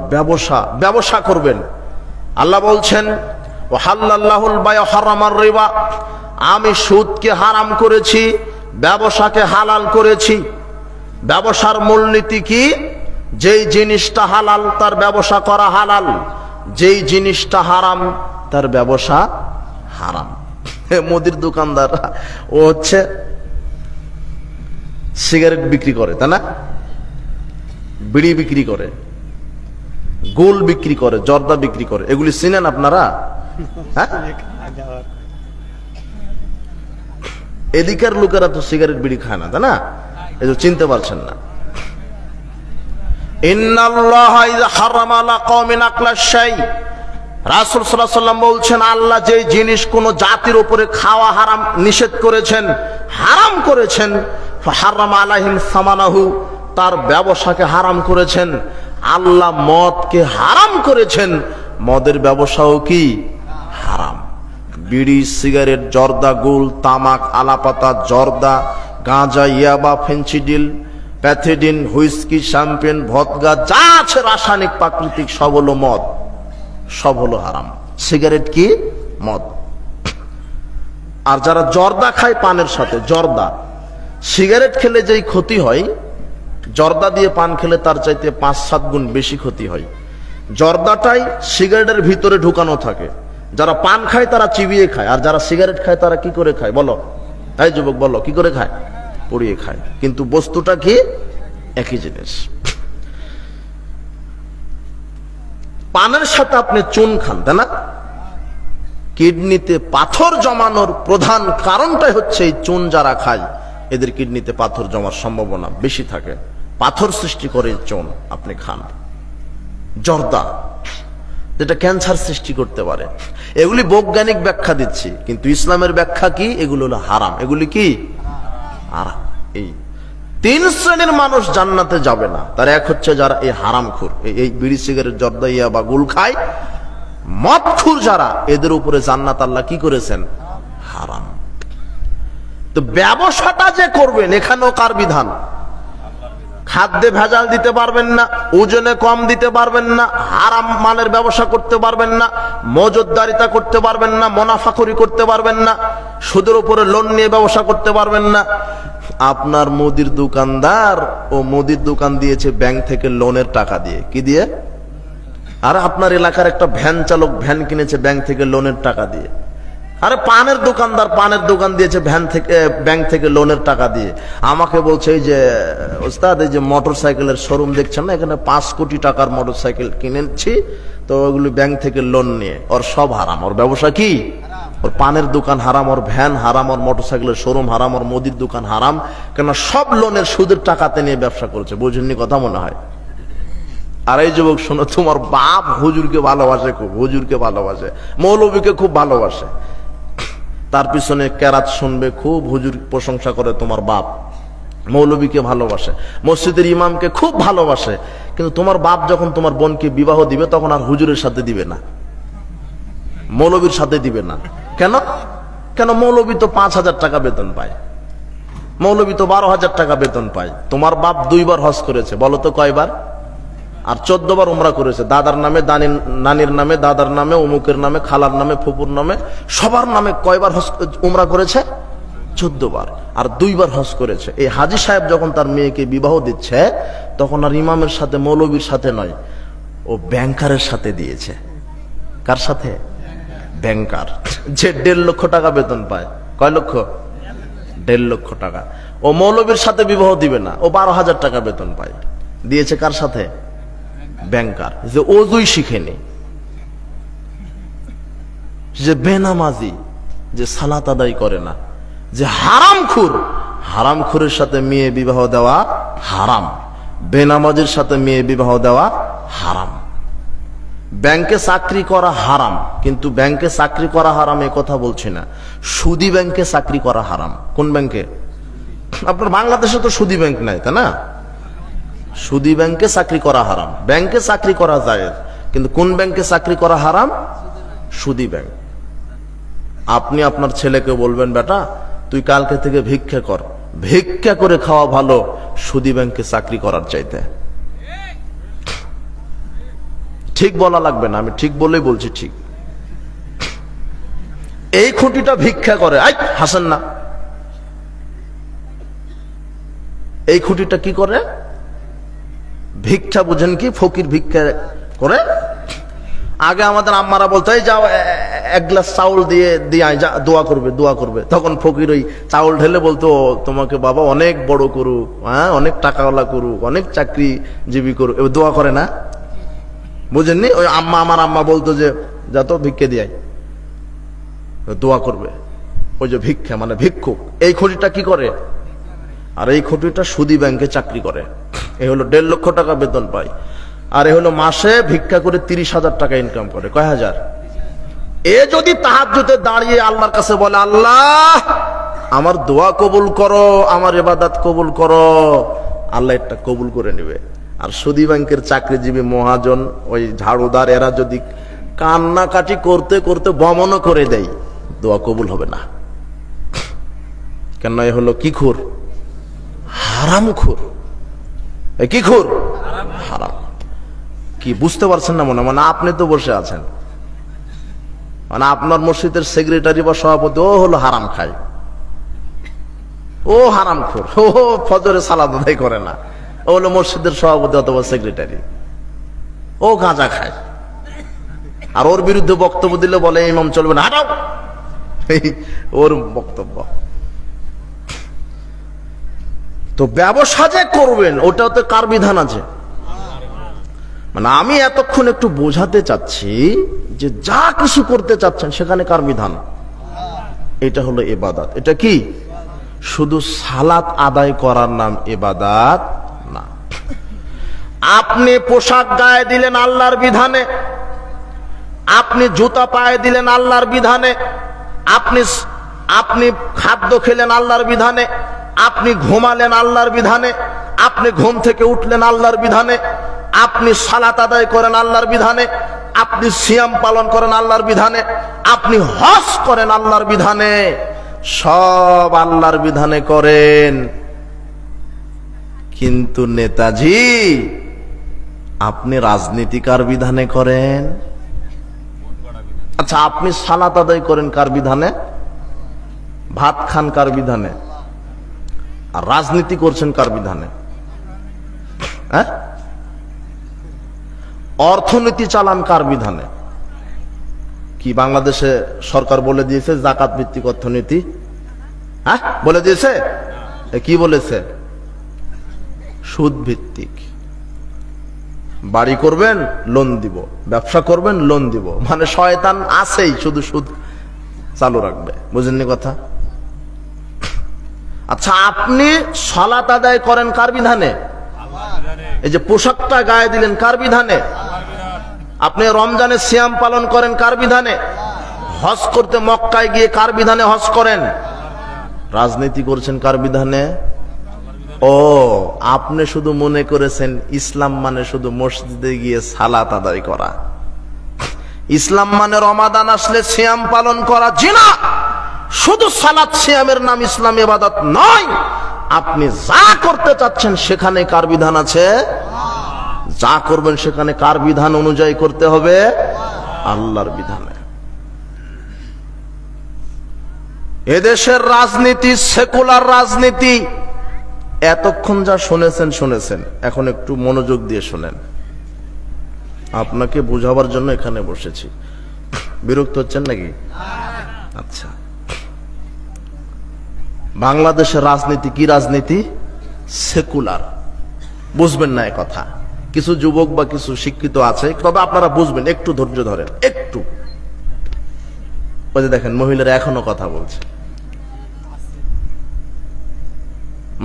A: ব্যবসা করবেন। আল্লাহ বলছেন ওয়াহাল্লাল্লাহুল বায় ওয়া হারামার রিবা, আমি সুদকে হারাম করেছি, ব্যবসাকে হালাল করেছি। ব্যবসার মূলনীতি কি? যেই জিনিসটা হালাল তার ব্যবসা করা হালাল, যেই জিনিসটা হারাম তার ব্যবসা হারাম। মুদির দোকানদার ও হচ্ছে সিগারেট বিক্রি করে, তাই না? বিড়ি বিক্রি করে, গোল বিক্রি করে, জর্দা বিক্রি করে। এগুলি চিনেন আপনারা? হ্যাঁ, এদিকের লোকেরা তো সিগারেট বিড়ি খায় না, তাই না? এই যে চিনতে পারছেন না। ইন্নাল্লাহা ইযা হারামা আলা কওমিন আকলাশ শাই, রাসূল সাল্লাল্লাহু আলাইহি ওয়াসাল্লাম বলছেন আল্লাহ যে জিনিস কোন জাতির উপরে খাওয়া হারাম নিষেধ করেছেন, হারাম করেছেন, ফাহারামা আলাইহিম সামানাহু, তার ব্যবসাকে হারাম করেছেন। আল্লাহ মদকে হারাম করেছেন, মদের ব্যবসাও কি হারাম। বিড়ি, সিগারেট, জর্দা, গুল, তামাক, আলাপাতা, জর্দা, গাঁজা, ইয়াবা, Phensedyl, pethidine, whisky, champagne, vodka, যা আছে রাসায়নিক প্রাকৃতিক সব হলো মদ, সব হলো হারাম। সিগারেট কি? মদ। আর যারা জর্দা খায় পানের সাথে, জর্দা, সিগারেট খেলে যেই ক্ষতি হয়, জর্দা দিয়ে পান খেলে তার চাইতে 5-7 গুণ বেশি ক্ষতি হয়। জর্দাটাই সিগারেটের ভিতরে ঢুকানো থাকে। যারা পান খায় তারা চিবিয়ে খায়, আর যারা সিগারেট খায় তারা কি করে খায় বলো? এই যুবক বলো, কি করে খায়? পুড়িয়ে খায়। কিন্তু বস্তুটা কি? একই জিনিস। পানের সাথে আপনি চুন খান, তাই না? কিডনিতে পাথর জমানোর প্রধান কারণটাই হচ্ছে এই চুন যারা খায় এদের কিডনিতে পাথর জমার সম্ভাবনা বেশি থাকে। পাথর সৃষ্টি করে চুন আপনি খান। জর্দা যেটা ক্যান্সার সৃষ্টি করতে পারে। এগুলি বৈজ্ঞানিক ব্যাখ্যা দিচ্ছি, কিন্তু ইসলামের ব্যাখ্যা কি? এগুলো হলো হারাম। এগুলি কি হারাম। এই 3 শ্রেণীর মানুষ জান্নাতে যাবে না। তার এক হচ্ছে যারা এই হারামখোর, এই বিড়ি, সিগারেট, জর্দা, ইয়া বা গুল খায়, মদখোর যারা, এদের উপরে জান্নাত আল্লাহ কি করেছেন? হারাম। তো ব্যবসাটা যে করবেন, এখানেও কার বিধান? খাদ্যে ভেজাল দিতে পারবেন না, ওজনে কম দিতে পারবেন না, হারাম মানের ব্যবসা করতে পারবেন না, মজুদদারিতা করতে পারবেন না, মুনাফাখুরি করতে পারবেন না, সুদের উপরে লোন নিয়ে ব্যবসা করতে পারবেন না। আপনার মুদির দোকানদার ও মুদির দোকান দিয়েছে ব্যাংক থেকে লোনের টাকা দিয়ে। কি দিয়ে? আর আপনার এলাকার একটা ভ্যান চালক ভ্যান কিনেছে ব্যাংক থেকে লোনের টাকা দিয়ে। আরে পানের দোকানদার পানের দোকান দিয়েছে ব্যাংক থেকে লোনের টাকা দিয়ে। আমাকে বলছে এই যে ওস্তাদ, এই যে মোটর সাইকেলের শোরুম দেখছেন না, এখানে 5 কোটি টাকার মোটর সাইকেল কিনেছি, তো ওগুলি ব্যাংক থেকে লোন নিয়ে, ওর সব হারাম। ওর ব্যবসা কি? ওর পানের দোকান হারাম, ওর ভ্যান হারাম, ওর মোটরসাইকেলের শোরুম হারাম, ওর মুদির দোকান হারাম। কেন? সব লোনের সুদের টাকাতে নিয়ে ব্যবসা করছে। বুঝেননি কথা মনে হয়? আর এই যুবক শোনো, তোমার বাপ হুজুরকে ভালোবাসে খুব, হুজুরকে ভালোবাসে, মৌলবীকে খুব ভালোবাসে, তার পিছনে কেরাত শুনবে খুব, হুজুর প্রশংসা করে তোমার বাপ, মৌলবীকে ভালোবাসে, মসজিদের ইমামকে খুব ভালোবাসে। কিন্তু তোমার বাপ যখন তোমার বোনকে বিবাহ দিবে তখন আর হুজুরের সাথে দিবে না, মৌলবীর সাথে দিবে না। কেন? কেন? মৌলবী তো 5,000 টাকা বেতন পায়, মৌলবী তো 12,000 টাকা বেতন পায়। তোমার বাপ 2 বার হজ করেছে, বলো তো কয়বার? আর 14 বার উমরা করেছে, দাদার নামে, নানির নামে, দাদার নামে, অমুকের নামে, খালার নামে, ফুপুর নামে, সবার নামে কয়বার উমরা করেছে? 14 বার। আর 2 বার হজ করেছে। এই হাজী সাহেব যখন তার মেয়েকে বিবাহ দিচ্ছে তখন আর ইমামের সাথে, মৌলবীর সাথে নয়, ও ব্যাংকারের সাথে দিয়েছে। কার সাথে? ব্যাংকার, যে 1.5 লক্ষ টাকা বেতন পায়। কয় লক্ষ? 1.5 লক্ষ টাকা। ও মৌলবীর সাথে বিবাহ দিবে না, ও 12,000 টাকা বেতন পায়। দিয়েছে কার সাথে? ব্যাংকার। যে ওযুই শিখেনি, যে বেনামাজি, যে সালাত আদায় করে না, যে হারামখোর, হারামখোরের সাথে মেয়ে বিবাহ দেওয়া হারাম, বেনামাজির সাথে মেয়ে বিবাহ দেওয়া হারাম। ব্যাংকে চাকরি করা হারাম, কিন্তু ব্যাংকে চাকরি করা হারাম এ কথা বলছি না, সুদী ব্যাংকে চাকরি করা হারাম। কোন ব্যাংকে? আপনার বাংলাদেশে তো সুদী ব্যাংক নাই, তাই না? সুদী ব্যাংকে চাকরি করা হারাম। ব্যাংকে চাকরি করা যায়, কিন্তু কোন ব্যাংকে চাকরি করা হারাম? সুদী ব্যাংক। আপনি আপনার ছেলেকে বলবেন, বেটা তুই কালকে থেকে ভিক্ষা কর, ভিক্ষা করে খাওয়া ভালো সুদী ব্যাংকে চাকরি করার চাইতে। ঠিক বলা লাগবে না, আমি ঠিক বলেই বলছি। ঠিক এই খুঁটিটা ভিক্ষা করে, হাসেন না, এই খুঁটিটা কি করে? ভিক্ষা বুঝেন কি? ফকির ভিক্ষা করে। আগে আমাদের আম্মারা বলতো, এই যাও 1 গ্লাস চাউল দিয়ে যা, দোয়া করবে, দোয়া করবে। তখন ফকির ওই চাউল ঢেলে বলতো, তোমাকে বাবা অনেক বড় করুক, হ্যাঁ অনেক টাকাওয়ালা করুক, অনেক চাকরিজীবী করুক। এবার দোয়া করে না? বুঝেননি? ওই আম্মা, আমার আম্মা বলতো যে যা তো ভিক্ষে দিয়ে দোয়া করবে। ওই যে ভিক্ষা মানে ভিক্ষুক, এই খুঁটিটা কি করে? আর এই খুঁটিটা সুদী ব্যাংকে চাকরি করে। এই হলো 1.5 লক্ষ টাকা বেতন পায়, আর এ হলো মাসে ভিক্ষা করে 30,000 টাকা ইনকাম করে। কয় হাজার? এ যদি তাহাজ্জুদে দাঁড়িয়ে আল্লাহর কাছে বলে, আল্লাহ আমার দোয়া কবুল করো, আমার ইবাদত কবুল করো, আল্লাহ এটা কবুল করে নেবে। আর সুদী ব্যাংকের চাকরিজীবী মহাজন, ওই ঝাড়ুদার, এরা যদি কান্নাকাটি করতে করতে বমনও করে দেয়, দোয়া কবুল হবে না। কেন? এ হলো কি খুর? হারামখোর। কি খুর? হারাম। কি বুঝতে পারছেন না মনে? মানে আপনি তো বসে আছেন, মানে আপনার মসজিদের সেক্রেটারি বা সভাপতি ও হলো হারাম খায়, ও হারামখোর, ও ফজরে সালাত আদায় করে না, ও হলো মসজিদের সভাপতি অথবা সেক্রেটারি, ও গাঁজা খায়। আর ওর বিরুদ্ধে বক্তব্য দিলে বলে ইমাম চলবে না, হাঁটাও, ওর বক্তব্য। তো ব্যবসা যে করবেন ওটাতে কার বিধান আছে? মানে আমি এতক্ষণ একটু বোঝাতে চাচ্ছি যে যা কিছু করতে চাচ্ছেন সেখানে কার বিধান? এটা হলো ইবাদত। এটা কি? শুধু সালাত আদায় করার নাম ইবাদত না। আপনি পোশাক গায়ে দিলেন আল্লাহর বিধানে, আপনি জুতা পায়ে দিলেন আল্লাহর বিধানে, আপনি খাদ্য খেলেন আল্লাহর বিধানে, আপনি ঘুমালেন আল্লাহর বিধানে, আপনি ঘুম থেকে উঠলেন আল্লাহর বিধানে, আপনি সালাত আদায় করেন আল্লাহর বিধানে, আপনি সিয়াম পালন করেন আল্লাহর বিধানে, আপনি হজ করেন আল্লাহর বিধানে, সব আল্লাহর বিধানে করেন। কিন্তু নেতাজি আপনি রাজনীতি কার বিধানে করেন? আচ্ছা, আপনি সালাত আদায় করেন কার বিধানে? ভাত খান কার বিধানে? আর রাজনীতি করছেন কার বিধানে? হ্যাঁ, অর্থনীতি চালান কার বিধানে? কি বাংলাদেশে সরকার বলে দিয়েছে যাকাত ভিত্তিক অর্থনীতি? হ্যাঁ বলে দিয়েছে? কি বলেছে? সুদ ভিত্তিক। বাড়ি করবেন লোন দিব, ব্যবসা করবেন লোন দিব, মানে শয়তান আছেই, শুধু সুদ চালু রাখবে। বুঝেননি কথা? আচ্ছা, আপনি সালাত আদায় করেন কার বিধানে? এই যে পোশাকটা গায়ে দিলেন কার বিধানে? আপনি রমজানে সিয়াম পালন করেন কার বিধানে? হজ করতে মক্কায় গিয়ে কার বিধানে হজ করেন? রাজনীতি করছেন কার বিধানে? ও, আপনি শুধু মনে করেছেন ইসলাম মানে শুধু মসজিদে গিয়ে সালাত আদায় করা। ইসলাম মানে রমাদান আসলে সিয়াম পালন করা। জি না, শুধু সালাত সিয়ামের নাম ইসলাম ইবাদত নয়। আপনি যা করতে চাচ্ছেন সেখানে কার বিধান আছে? যা করবেন সেখানে কার বিধান অনুযায়ী করতে হবে? আল্লাহর বিধানে। এদেশের রাজনীতি সেকুলার রাজনীতি। এতক্ষণ যা শুনেছেন, এখন একটু মনোযোগ দিয়ে শুনেন। আপনাকে বোঝাবার জন্য এখানে বসেছি। বিরক্ত হচ্ছেন নাকি? আচ্ছা, বাংলাদেশের রাজনীতি কি রাজনীতি? সেকুলার। বুঝবেন না এ কথা। কিছু যুবক বা কিছু শিক্ষিত আছে, তবে আপনারা বুঝবেন, একটু ধৈর্য ধরেন, একটু। ওই যে দেখেন মহিলারা এখনো কথা বলছে।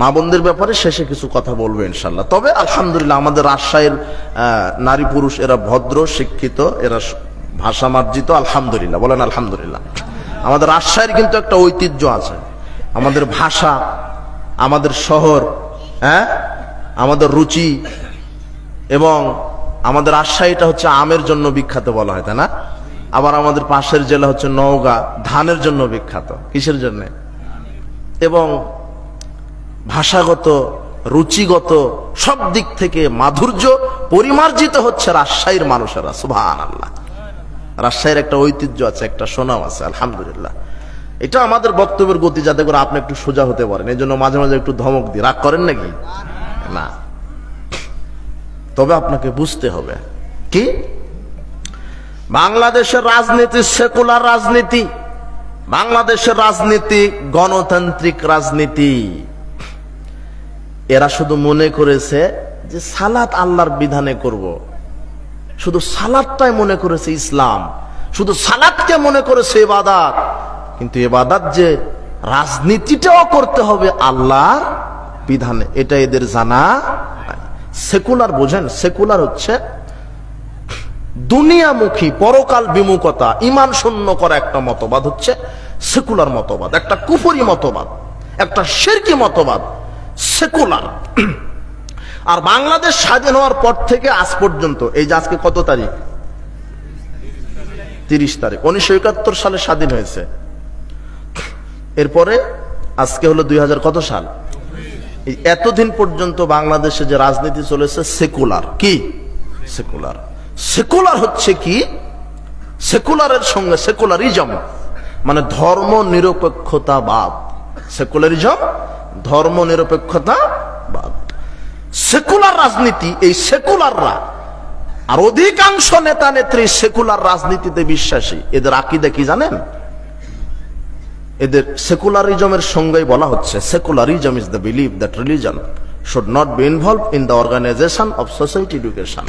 A: মা বোনদের ব্যাপারে শেষে কিছু কথা বলবো ইনশাল্লাহ। তবে আলহামদুলিল্লাহ আমাদের রাজশাহীর নারী পুরুষ এরা ভদ্র, শিক্ষিত, এরা ভাষা মার্জিত। আলহামদুলিল্লাহ বলেন আলহামদুলিল্লাহ। আমাদের রাজশাহীর কিন্তু একটা ঐতিহ্য আছে, আমাদের ভাষা, আমাদের শহর, আমাদের রুচি, এবং আমাদের রাজশাহীটা হচ্ছে আমের জন্য বিখ্যাত বলা হয়, তাই না? আবার আমাদের পাশের জেলা হচ্ছে নওগাঁ ধানের জন্য বিখ্যাত। কিসের জন্য? এবং ভাষাগত, রুচিগত সব দিক থেকে মাধুর্য পরিমার্জিত হচ্ছে রাজশাহীর মানুষেরা। সুবহানাল্লাহ। রাজশাহীর একটা ঐতিহ্য আছে, একটা সুনাম আছে, আলহামদুলিল্লাহ। এটা আমাদের বক্তব্যের গতি, যাতে করে আপনি একটু সোজা হতে পারেন। এই জন্য মাঝে মাঝে একটু ধমক দিই। রাগ করেন নাকি? না, তবে আপনাকে বুঝতে হবে কি বাংলাদেশের রাজনীতি সেকুলার রাজনীতি। বাংলাদেশের রাজনীতি গণতান্ত্রিক রাজনীতি। এরা শুধু মনে করেছে যে সালাত আল্লাহর বিধানে করব, শুধু সালাতটাই মনে করেছে ইসলাম, শুধু সালাতকে মনে করেছে ইবাদত। কিন্তু ইবাদত যে রাজনীতিটাও করতে হবে আল্লাহর বিধানে, এটা এদের জানা। সেকুলার বোঝেন? সেকুলার হচ্ছে দুনিয়ামুখী, পরকাল বিমুখতা, ইমান শূন্য করা একটা মতবাদ হচ্ছে সেকুলার মতবাদ। একটা কুফরি মতবাদ, একটা শিরকি মতবাদ, সেকুলার। আর বাংলাদেশ স্বাধীন হওয়ার পর থেকে আজ পর্যন্ত, এই যে আজকে কত তারিখ? 30 তারিখ। 1971 সালে স্বাধীন হয়েছে। এরপরে আজকে হলো 2000 কত সাল? এতদিন পর্যন্ত বাংলাদেশে যে রাজনীতি চলেছে সেকুলার। কি সেকুলার? সেকুলার হচ্ছে কি? সেকুলারের সঙ্গে সেকুলারিজম মানে ধর্ম নিরপেক্ষতাবাদ। সেকুলারিজম ধর্ম নিরপেক্ষতাবাদ। সেকুলার রাজনীতি, এই সেকুলাররা, আর অধিকাংশ নেতা নেত্রী সেকুলার রাজনীতিতে বিশ্বাসী। এদের আকীদা কি জানেন? এদের সেকুলারিজমের সঙ্গেই বলা হচ্ছে, secularism is the believe that religion should not be involve in the organisation of society education.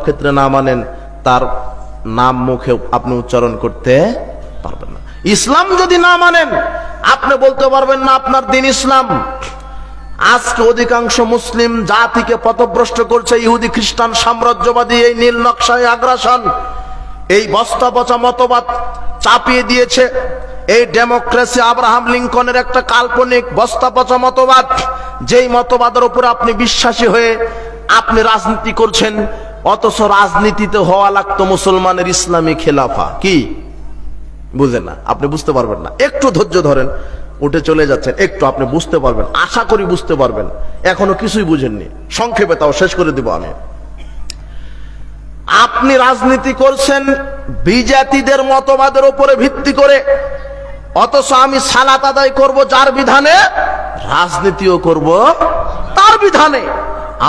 A: ক্ষেত্রে না মানেন, তার নাম মুখে আপনি উচ্চারণ করতে পারবেন না। ইসলাম যদি না মানেন, আপনি বলতে পারবেন না আপনার দিন ইসলাম। আজকে অধিকাংশ মুসলিম জাতিকে পথভ্রষ্ট করছে ইহুদি খ্রিস্টান সাম্রাজ্যবাদী এই নীল নকশায় আগ্রাসন। এই বস্তা পচা মতবাদ চাপিয়ে দিয়েছে। এই ডেমোক্রেসি আব্রাহাম লিঙ্কনের একটা কাল্পনিক বস্তা পচা মতবাদ, যেই মতবাদের উপরে আপনি বিশ্বাসী হয়ে আপনি রাজনীতি করছেন, অথচ রাজনীতিতে হওয়া লাগতো মুসলমানের ইসলামী খেলাফা। কি বুঝেন না? আপনি বুঝতে পারবেন না। একটু ধৈর্য ধরেন, উঠে চলে যাচ্ছেন, একটু আপনি বুঝতে পারবেন, আশা করি বুঝতে পারবেন। এখনো কিছুই বুঝেননি, সংক্ষেপে তাও শেষ করে দিব আমি। আপনি রাজনীতি করছেন বিজাতিদের মতবাদের উপরে ভিত্তি করে, অথচ আমি সালাত আদায় করব যার বিধানে, রাজনীতিও করব তার বিধানে।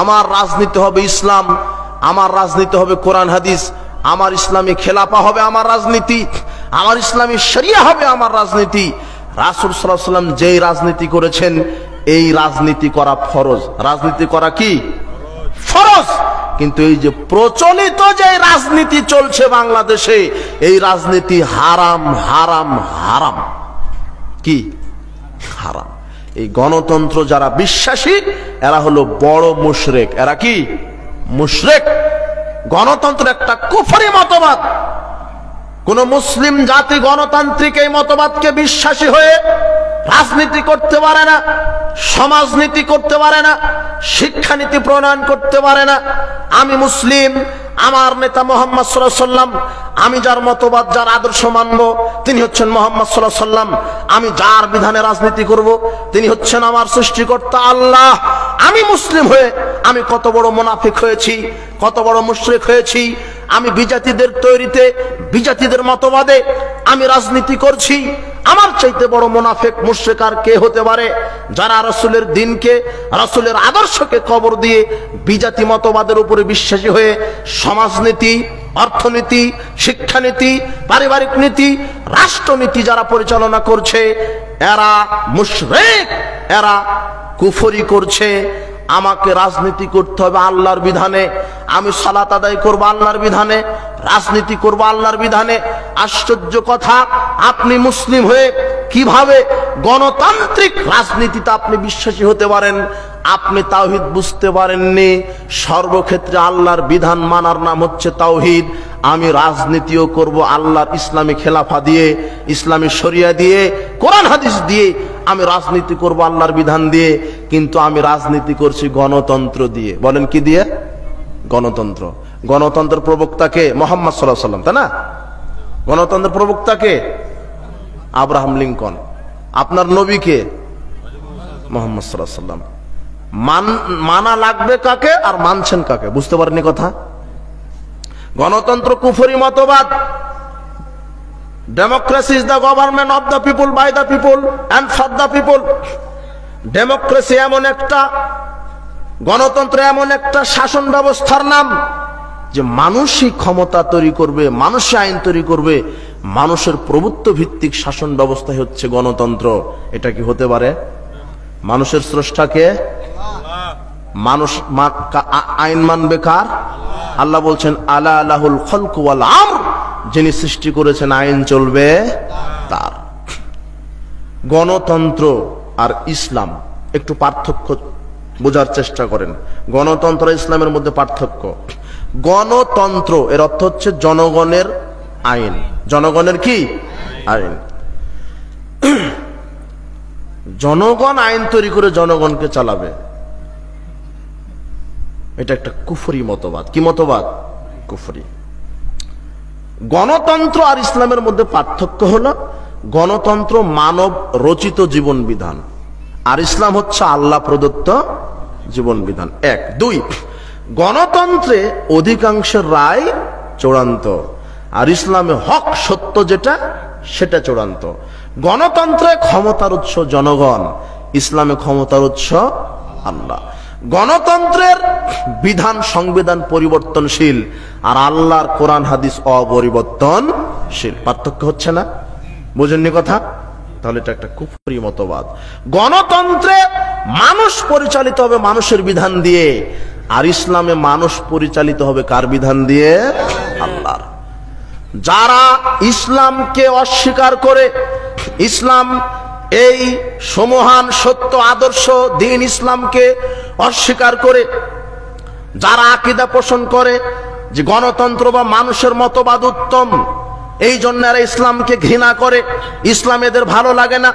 A: আমার রাজনীতি হবে ইসলাম, আমার রাজনীতি হবে কোরআন হাদিস, আমার ইসলামী খেলাফা হবে আমার রাজনীতি, আমার ইসলামী শরিয়া হবে আমার রাজনীতি। রাসূল সাল্লাল্লাহু আলাইহি ওয়াসাল্লাম যেই রাজনীতি করেছেন, এই রাজনীতি করা ফরজ। রাজনীতি করা কি ফরজ। কিন্তু এই যে প্রচলিত যে রাজনীতি চলছে বাংলাদেশে, এই রাজনীতি হারাম হারাম হারাম। কি হারাম? এই গণতন্ত্র যারা বিশ্বাসী, এরা হলো বড় মুশরিক। এরা কি মুশরিক? গণতন্ত্র একটা কুফরি মতবাদ। কোন মুসলিম জাতি গণতান্ত্রিক এই মতবাদকে বিশ্বাসী হয়ে রাজনীতি করতে পারে না, সমাজনীতি করতে পারে না, শিক্ষানীতি প্রণয়ন করতে পারে না। আমি মুসলিম, আমার নেতা মুহাম্মদ সাল্লাল্লাহু আলাইহি ওয়াসাল্লাম, আমি যার মতবাদ যার আদর্শ মানব তিনি হচ্ছেন মুহাম্মদ সাল্লাল্লাহু আলাইহি ওয়াসাল্লাম, আমি যার বিধানে রাজনীতি করব তিনি হচ্ছেন আমার সৃষ্টিকর্তা আল্লাহ। আমি মুসলিম হয়ে আমি কত বড় মুনাফিক হয়েছি, কত বড় মুশরিক হয়েছি। আমি বিজাতিদের তৈরিতে, বিজাতিদের মতবাদে আমি রাজনীতি করছি। আমার চাইতে বড় মুনাফিক মুশরিক আর কে হতে পারে? যারা রাসূলের দ্বীনকে, রাসূলের আদর্শকে কবর দিয়ে বিজাতি মতবাদের উপরে বিশ্বাসী হয়ে সমাজনীতি, অর্থনীতি, শিক্ষানীতি, পারিবারিক নীতি, রাষ্ট্রনীতি যারা পরিচালনা করছে, এরা মুশরিক, এরা কুফরি করছে। আমাকে রাজনীতি করতে হবে আল্লাহর বিধানে, আমি সালাত আদায় করব আল্লাহর বিধানে, রাজনীতি করব আল্লাহর বিধানে। আশ্চর্য কথা, আপনি মুসলিম হয়ে কিভাবে গণতান্ত্রিক রাজনীতিতে আপনি বিশ্বাসী হতে পারেন? আপনি তাওহীদ বুঝতে পারেননি। সর্বক্ষেত্রে আল্লাহর বিধান মানার নাম হচ্ছে তাওহীদ। আমি রাজনীতিও করব আল্লাহর ইসলামী খেলাফা দিয়ে, ইসলামী শরিয়া দিয়ে, কোরআন হাদিস দিয়ে। আমি রাজনীতি করব আল্লাহর বিধান দিয়ে, কিন্তু আমি রাজনীতি করছি গণতন্ত্র দিয়ে। বলেন কি দিয়ে? গণতন্ত্র। গণতন্ত্রের প্রবক্তাকে মুহাম্মদ সাল্লাল্লাহু আলাইহি ওয়াসাল্লাম, তাই না? গণতন্ত্রের প্রবক্তাকে আব্রাহাম লিঙ্কন। আপনার নবীকে মুহাম্মদ সাল্লাল্লাহু আলাইহি ওয়াসাল্লাম। মানা লাগবে কাকে আর মানছেন কাকে? বুঝতে পারেননি কথা? গণতন্ত্র কুফরি মতবাদ। Democracy is the government of the people, by the people and for the people. Democracy এমন একটা, গণতন্ত্র এমন একটা শাসন ব্যবস্থার নাম যে মানুষই ক্ষমতা তৈরি করবে, মানুষই আইন তৈরি করবে। মানুষের প্রভুত্ব ভিত্তিক শাসন ব্যবস্থা হচ্ছে গণতন্ত্র। এটা কি হতে পারে? মানুষের স্রষ্টাকে, মানুষ আইন মানবে কার? আল্লাহ বলছেন আলা লাহুল খালকু ওয়াল আমর, যিনি সৃষ্টি করেছেন আইন চলবে তার। গণতন্ত্র আর ইসলাম একটু পার্থক্য বোঝার চেষ্টা করেন। গণতন্ত্র ইসলামের মধ্যে পার্থক্য। গণতন্ত্র এর অর্থ হচ্ছে জনগণের আইন। জনগণের কি আইন? জনগণ আইন তৈরি করে জনগণকে চালাবে। এটা একটা কুফরি মতবাদ। কি মতবাদ? কুফরি। গণতন্ত্র আর ইসলামের মধ্যে পার্থক্য হলো, গণতন্ত্র মানব রচিত জীবন বিধান, আর ইসলাম হচ্ছে আল্লাহ প্রদত্ত জীবন বিধান। এক। দুই, গণতন্ত্রে অধিকাংশের রায় চূড়ান্ত, আর ইসলামে হক সত্য যেটা সেটা চূড়ান্ত। গণতন্ত্রে ক্ষমতার উৎস জনগণ, ইসলামে ক্ষমতার উৎস আল্লাহ। গণতন্ত্রের বিধান সংবিধান পরিবর্তনশীল, আর আল্লাহর কোরআন হাদিস অপরিবর্তনশীল। পার্থক্য হচ্ছে না? বুঝেননি কথা? তাহলে এটা একটা কুফরি মতবাদ। গণতন্ত্রে
B: মানুষ পরিচালিত হবে মানুষের বিধান দিয়ে, আর ইসলামে মানুষ পরিচালিত হবে কার বিধান দিয়ে? আল্লাহর। যারা ইসলামকে অস্বীকার করে, ইসলাম এই সমহান সত্য আদর্শ দ্বীন ইসলামকে অস্বীকার করে, যারা আকীদা পোষণ করে যে গণতন্ত্র বা মানুষের মতবাদ উত্তম, এই জন্য এরা ইসলামকে ঘৃণা করে, ইসলাম এদের ভালো লাগে না,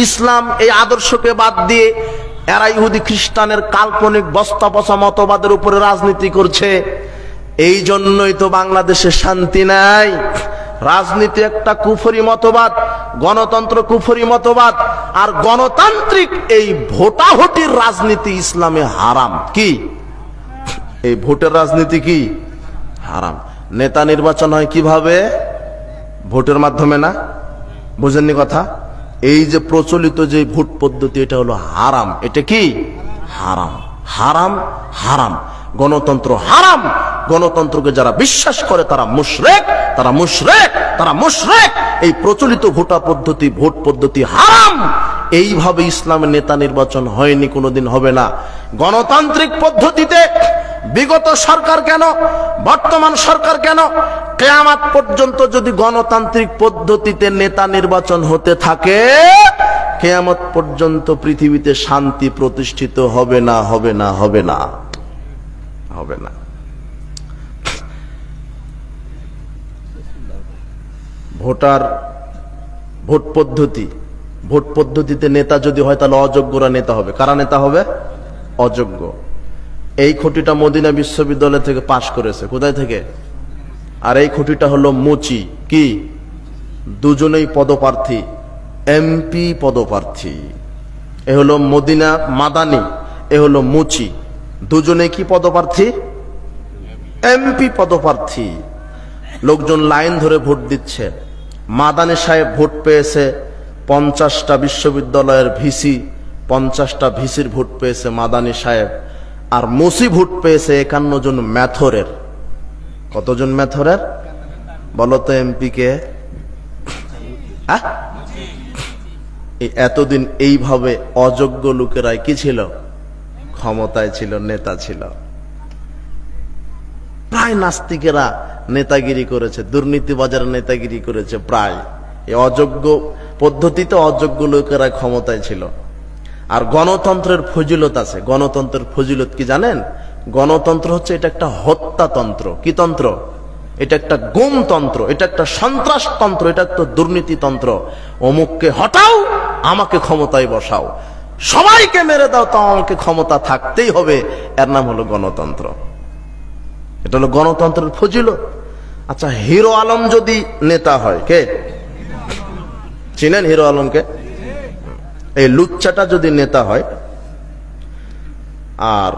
B: ইসলাম এই আদর্শকে বাদ দিয়ে এরা ইহুদি খ্রিস্টানের কাল্পনিক বস্তা পচা মতবাদের উপরে রাজনীতি করছে। এই জন্যই তো বাংলাদেশে শান্তি নাই। রাজনীতি একটা কুফরি মতবাদ, গণতন্ত্র কুফরি মতবাদ, আর গণতান্ত্রিক এই ভোটাভুটির রাজনীতি ইসলামে হারাম। কি এই ভোটের রাজনীতি কি হারাম? নেতা নির্বাচন হয় কিভাবে? ভোটের মাধ্যমে না? বুঝেননি কথা? এই যে প্রচলিত যে ভোট পদ্ধতি, এটা হলো হারাম। এটা কি হারাম? হারাম, হারাম। গণতন্ত্র হারাম। গণতন্ত্রকে যারা বিশ্বাস করে তারা মুশরিক, তারা মুশরিক, তারা মুশরিক। এই প্রচলিত ভোট পদ্ধতি হারাম। এইভাবে ইসলামের নেতা নির্বাচন হয়নি, কোনোদিন হবে না। গণতান্ত্রিক পদ্ধতিতে বিগত সরকার কেন, বর্তমান সরকার কেন, কিয়ামত পর্যন্ত যদি গণতান্ত্রিক পদ্ধতিতে নেতা নির্বাচন হতে থাকে, কিয়ামত পর্যন্ত পৃথিবীতে শান্তি প্রতিষ্ঠিত হবে না, হবে না, হবে না, হবে না। ভোট পদ্ধতিতে নেতা যদি হয় তাহলে অযোগ্যরা নেতা হবে। কারা নেতা হবে? অযোগ্য। এই খুঁটিটা মদিনা বিশ্ববিদ্যালয় থেকে পাশ করেছে। কোথায় থেকে? আর এই খুঁটিটা হলো মুচি। কি? দুজনেই পদপ্রার্থী, এমপি পদপ্রার্থী। এ হলো মদিনা মাদানি, এ হলো মুচি। দুজনে কি পদপ্রার্থী? এমপি পদপ্রার্থী। লোকজন লাইন ধরে ভোট দিচ্ছে। মাদানি সাহেব ভোট পেয়েছে 50টা বিশ্ববিদ্যালয়ের ভিসি, 50টা ভিসির ভোট পেয়েছে মাদানি সাহেব। আর মুসি ভোট পেয়েছে 51 জন ম্যাথরের। কতজন ম্যাথরের? বলতো এমপি কে? এতদিন এইভাবে অযোগ্য লোকেরাই কি ছিল? ক্ষমতায় ছিল, নেতা ছিল। প্রায় নাস্তিকেরা নেতাগিরি করেছে, দুর্নীতিবাজার নেতাগিরি করেছে প্রায়। এই অযোগ্য পদ্ধতিতে অযোগ্য লোকেরা ক্ষমতায় ছিল। আর গণতন্ত্রের ফজিলত আছে। গণতন্ত্রের ফজিলত কি জানেন? গণতন্ত্র হচ্ছে এটা একটা হত্যাতন্ত্র। কি তন্ত্র? এটা একটা গুমতন্ত্র, এটা একটা সন্ত্রাসতন্ত্র, এটা একটা দুর্নীতিতন্ত্র। অমুককে হটাও, আমাকে ক্ষমতায় বসাও, সবাইকে মেরে দাও, তাও আমাকে ক্ষমতা থাকতেই হবে। এর নাম হলো গণতন্ত্র। এটা হলো গণতন্ত্রের ফজিলত। আচ্ছা, হিরো আলম যদি নেতা হয়, কে চিনেন হিরো আলমকে? এই লুচ্চাটা যদি নেতা হয়, আর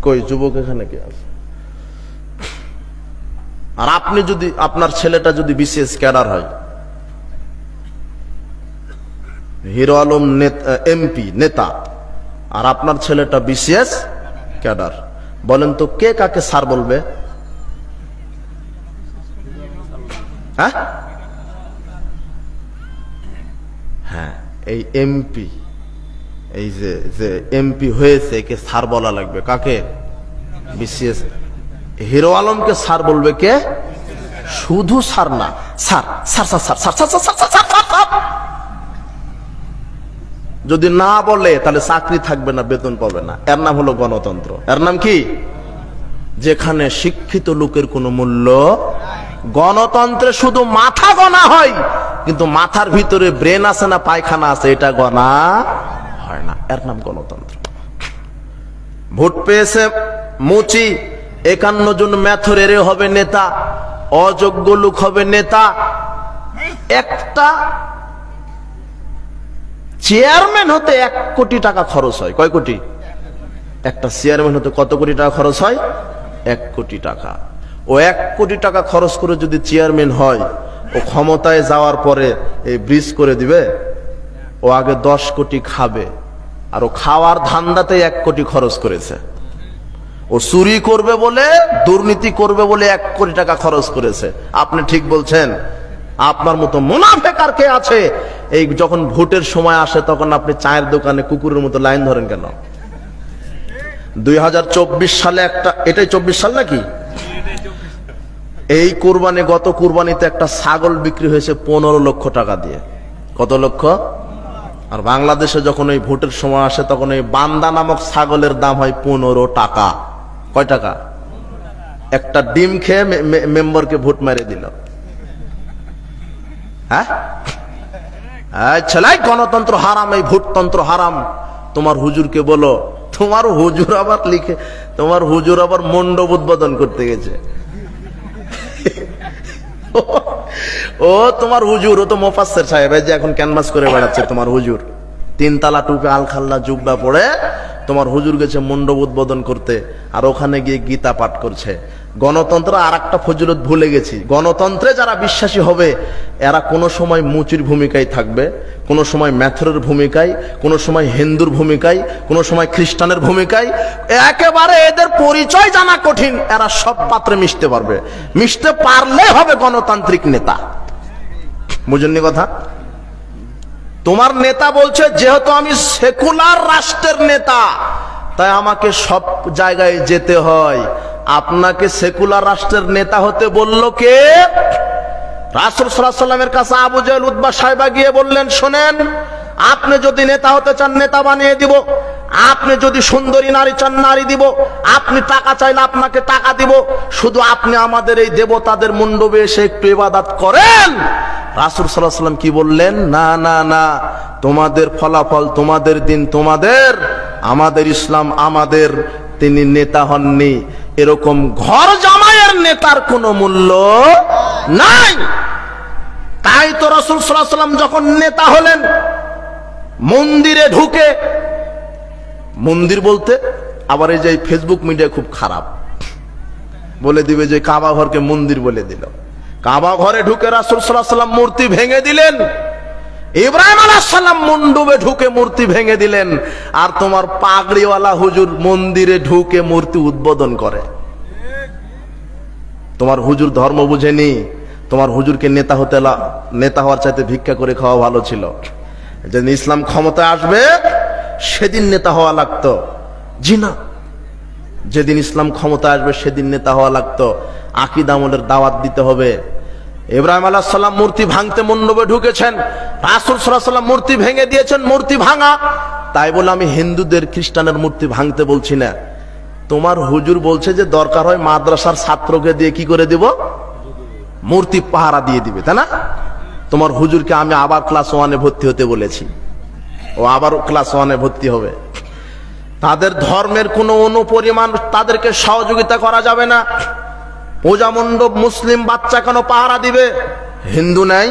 B: কই যুবক এখানে কে আছে, আর আপনি যদি, আপনার ছেলেটা যদি বিসিএস ক্যাডার হয়, হিরো আলম এমপি নেতা, আর আপনার ছেলেটা বিসিএস ক্যাডার, বলেন তো কে কাকে স্যার বলবে? হ্যাঁ, এই এমপি, এই যে এমপি হয়েছে একে স্যার বলা লাগবে। কাকে? বিসিএস। হিরো আলমকে স্যার বলবে কে? শুধু স্যার না, sir sir sir sir sir sir sir sir sir. যদি না বলে তাহলে চাকরি থাকবে না, বেতন পাবে না। এর নাম হলো গণতন্ত্র। এর নাম কি? যেখানে শিক্ষিত লোকের কোনো মূল্য। গণতন্ত্রে শুধু মাথা গণা হয়, কিন্তু মাথার ভিতরে ব্রেন আছে না পায়খানা আছে এটা গণা হয় না। এর নাম গণতন্ত্র। ভোট পেয়েছে মুচি, 51 জন ম্যাথরের হবে নেতা, অযোগ্য লোক হবে নেতা। একটা চেয়ারম্যান হতে 1 কোটি টাকা খরচ হয়। কয় কোটি? একটা চেয়ারম্যান হতে কত কোটি টাকা খরচ হয়? 1 কোটি টাকা। ও 1 কোটি টাকা খরচ করে যদি চেয়ারম্যান হয়, ও ক্ষমতায় যাওয়ার পরে এই ব্রিজ করে দিবে? ও আগে 10 কোটি খাবে, আর ও খাওয়ার ধান্দাতে 1 কোটি খরচ করেছে। ও চুরি করবে বলে, দুর্নীতি করবে বলে 1 কোটি টাকা খরচ করেছে। আপনি ঠিক বলছেন। আপনার মতো মুনাফিক আর কে আছে? এই যখন ভোটের সময় আসে তখন আপনি চায়ের দোকানে কুকুরের মতো লাইন ধরেন কেন? 2024 সালে একটা, এটাই 24 সাল নাকি, এই কুরবানি, গত কুরবানিতে একটা ছাগল বিক্রি হয়েছে 15 লক্ষ টাকা দিয়ে। কত লক্ষ? আর বাংলাদেশে যখন ওই ভোটের সময় আসে তখন ওই বান্দা নামক ছাগলের দাম হয় 15 টাকা। কয় টাকা? একটা ডিম খেয়ে মেম্বারকে ভোট মেরে দিল। হ্যাঁ, ছেলাই গণতন্ত্র হারাম, এই ভোটতন্ত্র হারাম। তোমার হুজুরকে বলো। তোমার হুজুর আবার লিখে, তোমার হুজুর আবার মণ্ডপ উদ্বোধন করতে গেছে। ও তোমার হুজুর, ও তো মোফাসসির সাহেব, এই যে এখন ক্যানভাস করে বেড়াচ্ছে তোমার হুজুর, 3 তালা টুপি আলখাল্লা জুব্বা পরে তোমার হুজুর গেছে মণ্ডপ উদ্বোধন করতে, আর ওখানে গিয়ে গীতা পাঠ করছে। গণতন্ত্র আর একটা ফজিলত ভুলে গেছি, গণতন্ত্রে যারা বিশ্বাসী হবে এরা কোনো সময় মুচির ভূমিকায় থাকবে, কোনো সময় ম্যাথরের ভূমিকায়, কোনো সময় হিন্দুর ভূমিকায়, কোনো সময় খ্রিস্টানের ভূমিকায়। একেবারে এদের পরিচয় জানা কঠিন, এরা সব পাত্রে মিশতে পারবে। মিশতে পারলে হবে গণতান্ত্রিক নেতা। বুঝেননি কথা? তোমার নেতা বলছে যেহেতু আমি সেকুলার রাষ্ট্রের নেতা তাই আমাকে সব জায়গায় যেতে হয়। আপনাকে সেকুলার রাষ্ট্রের নেতা হতে বলল কে? রাসূল সাল্লাল্লাহু আলাইহি ওয়াসাল্লামের কাছে আবু জাহেল উতবা সাহেবা গিয়ে বললেন, শোনেন, আপনি যদি নেতা হতে চান নেতা বানিয়ে দিব, আপনি যদি সুন্দরী নারী চান নারী দিব, আপনি টাকা চাইলে আপনাকে টাকা দিব, শুধু আপনি আমাদের এই দেবতাদের মণ্ডপে এসে একটু ইবাদত করেন। রাসূল সাল্লাল্লাহু আলাইহি ওয়াসাল্লাম কি বললেন? না না না, তোমাদের ফলাফল তোমাদের দিন তোমাদের, আমাদের ইসলাম আমাদের। তিনি নেতা হননি। এরকম ঘর জামাইয়ের নেতার কোনো মূল্য নাই। তাই তো রাসূল সাল্লাল্লাহু আলাইহি ওয়াসাল্লাম যখন নেতা হলেন, মন্দিরে ঢুকে, মন্দির বলতে আবার এই যে ফেসবুক মিডিয়া খুব খারাপ, বলে দিবে যে কাবা ঘরকে মন্দির বলে দিল। কাবা ঘরে ঢুকে রাসূল সাল্লাল্লাহু আলাইহি ওয়াসাল্লাম মূর্তি ভেঙে দিলেন, ইব্রাহিম আলাইহিস সালাম মণ্ডপে ঢুকে মূর্তি ভেঙে দিলেন, আর তোমার পাগড়িওয়ালা হুজুর মন্দিরে ঢুকে মূর্তি উদ্বোধন করে। তোমার হুজুর ধর্ম বুঝেনি। তোমার হুজুরকে নেতা হওয়ার চাইতে ভিক্ষা করে খাওয়া ভালো ছিল। যেদিন ইসলাম ক্ষমতায় আসবে সেদিন নেতা হওয়া লাগতো। জি না, যেদিন ইসলাম ক্ষমতায় আসবে সেদিন নেতা হওয়া লাগতো। আকীদা আমলের দাওয়াত দিতে হবে। ইব্রাহিম আলাইহিস সালাম মূর্তি ভাঙতে মণ্ডপে ঢুকেছেন, রাসূল সাল্লাল্লাহু আলাইহি ওয়াসাল্লাম মূর্তি ভেঙে দিয়েছেন। মূর্তি ভাঙা, তাই বলে আমি হিন্দুদের খ্রিস্টানের মূর্তি ভাঙতে বলছি না। তোমার হুজুর বলছে যে দরকার হয় মাদ্রাসার ছাত্রকে দিয়ে কি করে দিব? মূর্তি পাহারা দিয়ে দিবে, তাই না? তোমার হুজুরকে আমি আবার ক্লাস 1-এ ভর্তি হতে বলেছি, ও আবার ক্লাস 1-এ ভর্তি হবে। তাদের ধর্মের কোনো অনুপরিমাণ তাদেরকে সহযোগিতা করা যাবে না। পূজা মণ্ডপ মুসলিম বাচ্চা কেন পাহারা দিবে? হিন্দু নাই?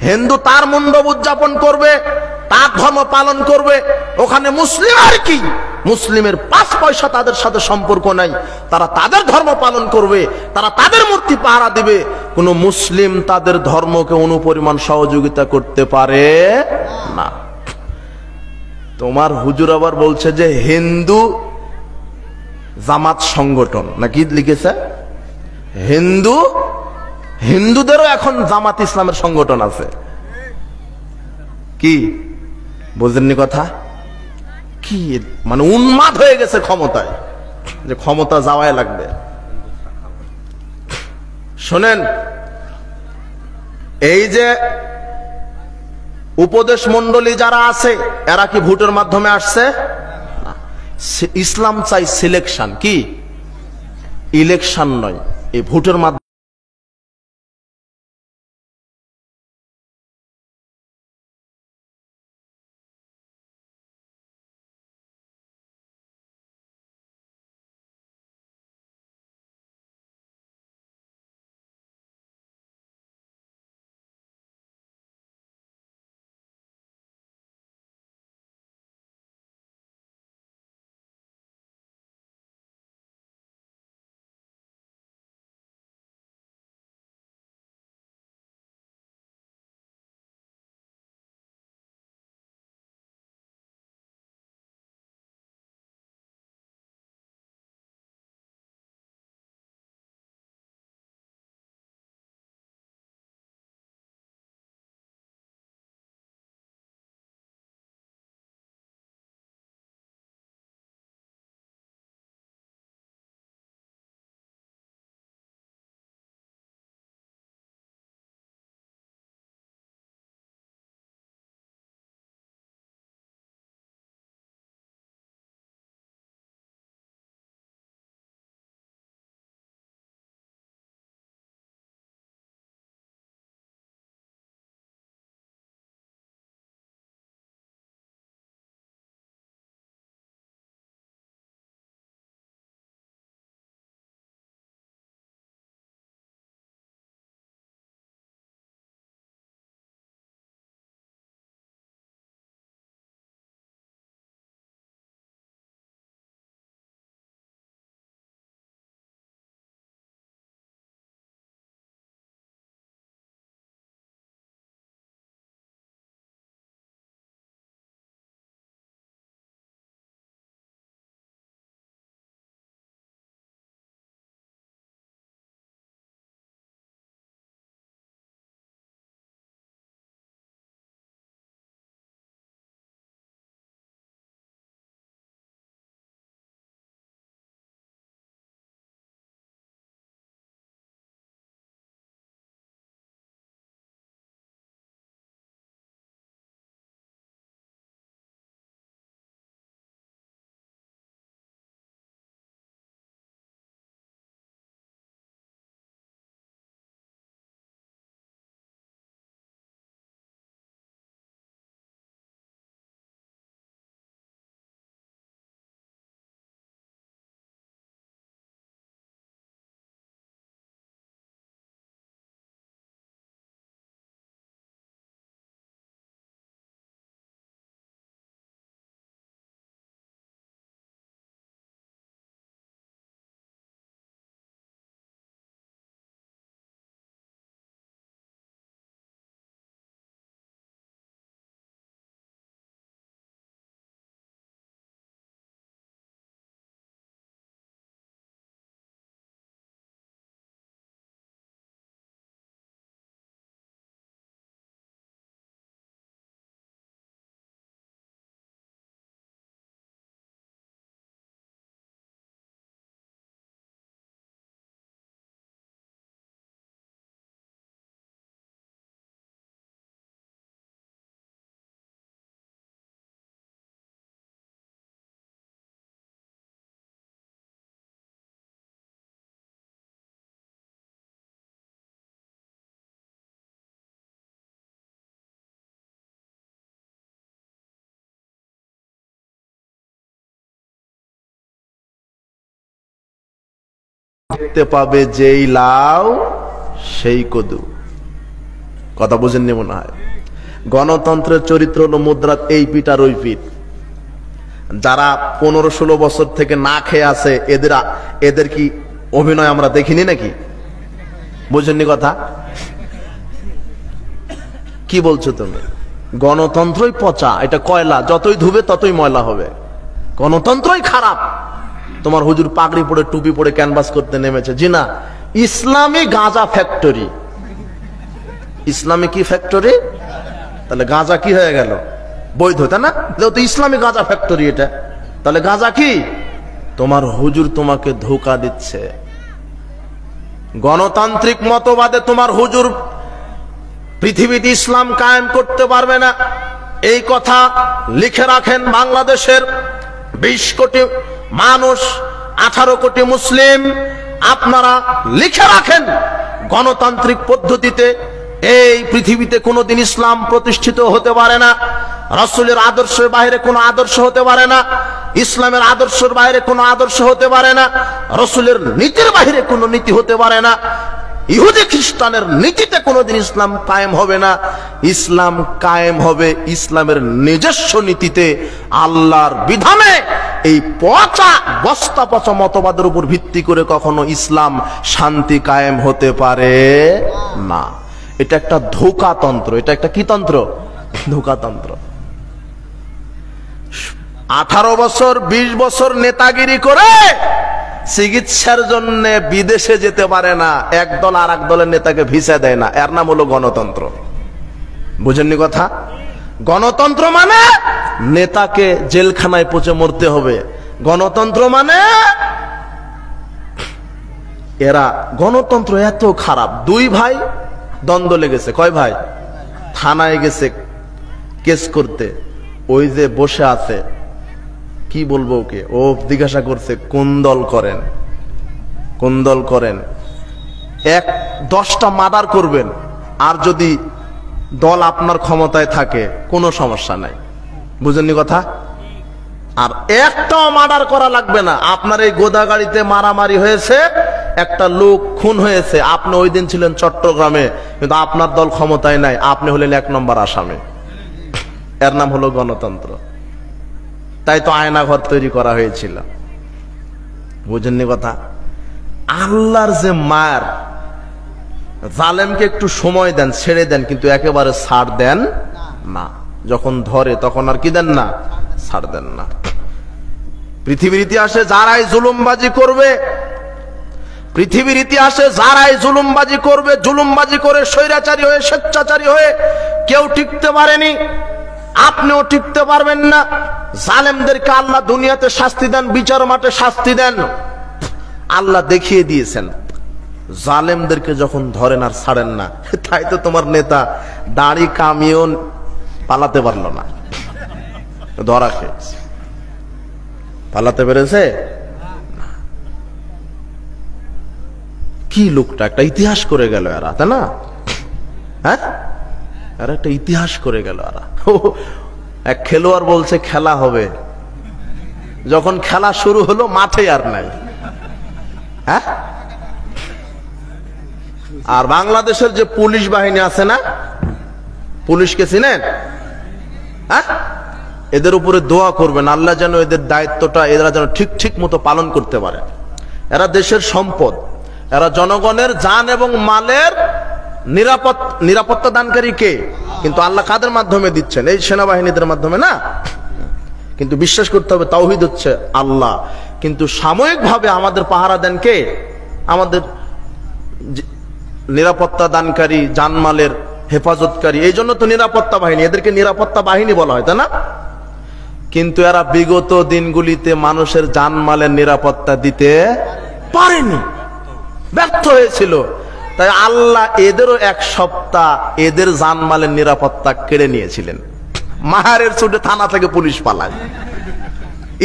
B: হিন্দু তার মণ্ডপ উদযাপন করবে, তার ধর্ম পালন করবে, ওখানে মুসলিম আর কি? মুসলিমের 5 পয়সা তাদের সাথে সম্পর্ক নাই। তারা তাদের ধর্ম পালন করবে, তারা তাদের মূর্তি পাহারা দিবে। কোন মুসলিম তাদের ধর্মকে অনুপরিমাণ সহযোগিতা করতে পারে না। তোমার হুজুর আবার বলছে যে হিন্দু জামাত সংগঠন নাকি লিখেছে, হিন্দুদেরও এখন জামাত ইসলামের সংগঠন আছে। কি বুঝেননি কথা? কি মানে উন্মাদ হয়ে গেছে ক্ষমতায়, যে ক্ষমতা যাওয়াই লাগবে। শোনেন, এই যে উপদেশ মন্ডলী যারা আছে এরা কি ভোটের মাধ্যমে আসছে? ইসলাম চাই সিলেকশন, কি ইলেকশন নয়, এই ভোটের মাধ্যমে। দেখতে পাবে যেই লাউ সেই কদু। কথা বুঝেননি মনে হয়? গণতন্ত্রের চরিত্র হলো মুদ্রার এই পিঠ আর ওই পিঠ। যারা 15-16 বছর থেকে না খেয়ে আছে এদের কি অভিনয় আমরা দেখিনি নাকি? বুঝেননি কথা? কি বলছো তুমি? গণতন্ত্রই পচা, এটা কয়লা, যতই ধুবে ততই ময়লা হবে। গণতন্ত্রই খারাপ। তোমার হুজুর পাগড়ি পরে টুপি পরে ক্যানভাস করতে নেমেছে। জি না, ইসলামী গাঁজা ফ্যাক্টরি। ইসলামী কি ফ্যাক্টরি? তাহলে গাঁজা কি হয়ে গেল? বৈধ, তাই না? যেহেতু ইসলামী গাঁজা ফ্যাক্টরি এটা, তাহলে গাঁজা কি? তোমার হুজুর তোমাকে ধোঁকা দিচ্ছে। গণতান্ত্রিক মতবাদে তোমার হুজুর পৃথিবীতে ইসলাম কায়েম করতে পারবে না, এই কথা লিখে রাখেন। বাংলাদেশের 20 কোটি মানুষ, 18 কোটি মুসলিম, আপনারা লিখে রাখেন, গণতান্ত্রিক পদ্ধতিতে এই পৃথিবীতে কোনোদিন ইসলাম প্রতিষ্ঠিত হতে পারে না। রাসূলের আদর্শের বাইরে কোনো আদর্শ হতে পারে না, ইসলামের আদর্শের বাইরে কোনো আদর্শ হতে পারে না, রাসূলের নীতির বাইরে কোনো নীতি হতে পারে না, ইহুদি খ্রিস্টানের নীতিতে কোনোদিন ইসলাম কায়েম হবে না। ইসলাম কায়েম হবে ইসলামের নিজস্ব নীতিতে, আল্লাহর বিধানে। এই পচা বস্তা পচা মতবাদের উপর ভিত্তি করে কখনো ইসলাম শান্তি কায়েম হতে পারে না। এটা একটা ধোঁকাতন্ত্র। এটা একটা কি তন্ত্র? ধোঁকাতন্ত্র। 18 বছর 20 বছর নেতাগিরি করে চিকিৎসার জন্য বিদেশে যেতে পারে না, এক দল আর এক দলের নেতাকে ভিসা দেয় না, এর নাম হলো গণতন্ত্র। বুঝেননি কথা? গণতন্ত্র মানে নেতাকে জেলখানায় পচে মরতে হবে। গণতন্ত্র মানে এরা, গণতন্ত্র এত খারাপ। 2 ভাই দ্বন্দ্ব লেগেছে। কয় ভাই? থানায় গেছে কেস করতে। ওই যে বসে আছে, কি বলবো ওকে, ও জিজ্ঞাসা করছে কোন দল করেন, কোন দল করেন। 10টা মার্ডার করবেন, আর যদি দল আপনার ক্ষমতায় থাকে কোনো সমস্যা নাই। বুঝেননি কথা? আর একটাও মার্ডার করা লাগবে না। আপনার এই গোদাগাড়িতে মারামারি হয়েছে, একটা লোক খুন হয়েছে, আপনি ওই দিন ছিলেন চট্টগ্রামে, কিন্তু আপনার দল ক্ষমতায় নাই, আপনি হলেন 1 নম্বর আসামি। এর নাম হলো গণতন্ত্র। তাই তো আয়নাঘর তৈরি করা হয়েছিল। বুঝেননি কথা? আল্লাহর যে মার, জালেমকে একটু সময় দেন, ছেড়ে দেন, কিন্তু একেবারে ছাড় দেন না। যখন ধরে তখন আর কি দেন না? ছাড় দেন না। পৃথিবীর ইতিহাসে যারাই জুলুমবাজি করবে, পৃথিবীর ইতিহাসে যারাই জুলুমবাজি করবে, জুলুমবাজি করে স্বৈরাচারী হয়ে, স্বেচ্ছাচারী হয়ে কেউ টিকতে পারেনি, আপনিও টিকতে পারবেন না। জালেমদেরকে আল্লাহ দুনিয়াতে শাস্তি দেন, বিচার মাঠে শাস্তি দেন। আল্লাহ দেখিয়ে দিয়েছেন, জালেমদেরকে যখন ধরেন আর ছাড়েন না। তাই তো তোমার নেতা দাড়ি কামিয়েও পালাতে পারলো না, ধরা খেয়েছে। পালাতে পেরেছে? কি লোকটা একটা ইতিহাস করে গেল এরা, তাই না? হ্যাঁ, আর একটা ইতিহাস করে গেল এরা। এক খেলোয়াড় বলছে খেলা হবে, যখন খেলা শুরু হলো মাঠে আর নাই। হ্যাঁ, আর বাংলাদেশের যে পুলিশ বাহিনী আছে না, পুলিশকে চিনেন? হ্যাঁ, এদের উপরে দোয়া করবেন, আল্লাহ যেন এদের দায়িত্বটা এরা যেন ঠিক ঠিক মতো পালন করতে পারে। এরা দেশের সম্পদ, এরা জনগণের জান এবং মালের নিরাপত্তা দানকারী কে? কিন্তু আল্লাহ কাদের মাধ্যমে দিচ্ছেন? এই সেনাবাহিনীদের মাধ্যমে না। কিন্তু বিশ্বাস করতে হবে তাওহীদ হচ্ছে আল্লাহ, কিন্তু সাময়িকভাবে আমাদের পাহারা দেন কে? আমাদের নিরাপত্তা দানকারী, জানমালের হেফাজতকারী। এই জন্য তো নিরাপত্তা বাহিনী, এদেরকে নিরাপত্তা বাহিনী বলা হয়, তাই না? কিন্তু এরা বিগত দিনগুলিতে মানুষের জানমালের নিরাপত্তা দিতে পারেনি, ব্যর্থ হয়েছিল। তাই আল্লাহ এদেরও 1 সপ্তাহ এদের জানমালের নিরাপত্তা কেড়ে নিয়েছিলেন। মাহারের ছুটে থানা থেকে পুলিশ পালায়।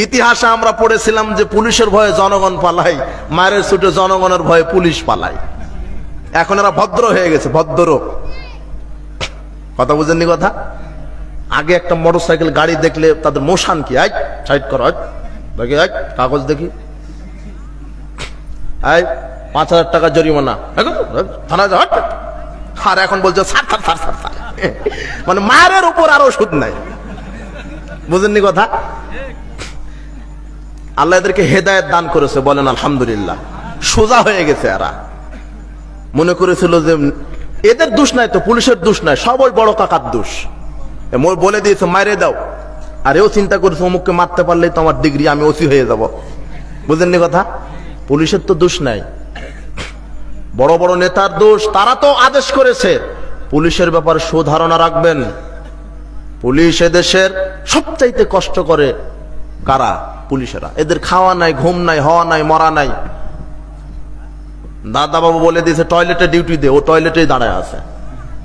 B: ইতিহাসে আমরা পড়েছিলাম যে পুলিশের ভয়ে জনগণ পালায়, মায়ের ছুটে জনগণের ভয়ে পুলিশ পালায়। এখন এরা ভদ্র হয়ে গেছে, ভদ্র। কথা বুঝেননি কথা? আগে একটা মোটরসাইকেল গাড়ি দেখলে তাদের মোশান কি, আয় সাইড করো, দেখি কাগজ দেখি, আয় 5,000 টাকা জরিমানা, থানা যা। আর এখন বলছে ছাড় ছাড় ছাড় ছাড় ছাড়। মানে মায়ের উপর আরো সুদ নাই। বুঝেননি কথা? আল্লাহ এদেরকে হেদায়েত দান করেছে, বলেন আলহামদুলিল্লাহ। সোজা হয়ে গেছে। এরা মনে করেছিল যে এদের দোষ নাই, তো পুলিশের দোষ নাই, সব ওই বড় কাকার দোষ। বলে দিয়েছে মাইরে দাও। আর এও চিন্তা করেছে অমুককে মারতে পারলেই তো আমার ডিগ্রি, আমি ওসি হয়ে যাব। বুঝেননি কথা? পুলিশের তো দোষ নাই, বড় বড় নেতার দোষ। তারা তো আদেশ করেছে। পুলিশের ব্যাপারে সুধারণা রাখবেন। পুলিশ এদেশের সবচাইতে কষ্ট করে কারা? পুলিশেরা। এদের খাওয়া নাই, ঘুম নাই, হওয়া নাই, মরা নাই। দাদা বাবু বলে দিয়েছে টয়লেটে ডিউটি দে, ও টয়লেটেই দাঁড়ায় আছে,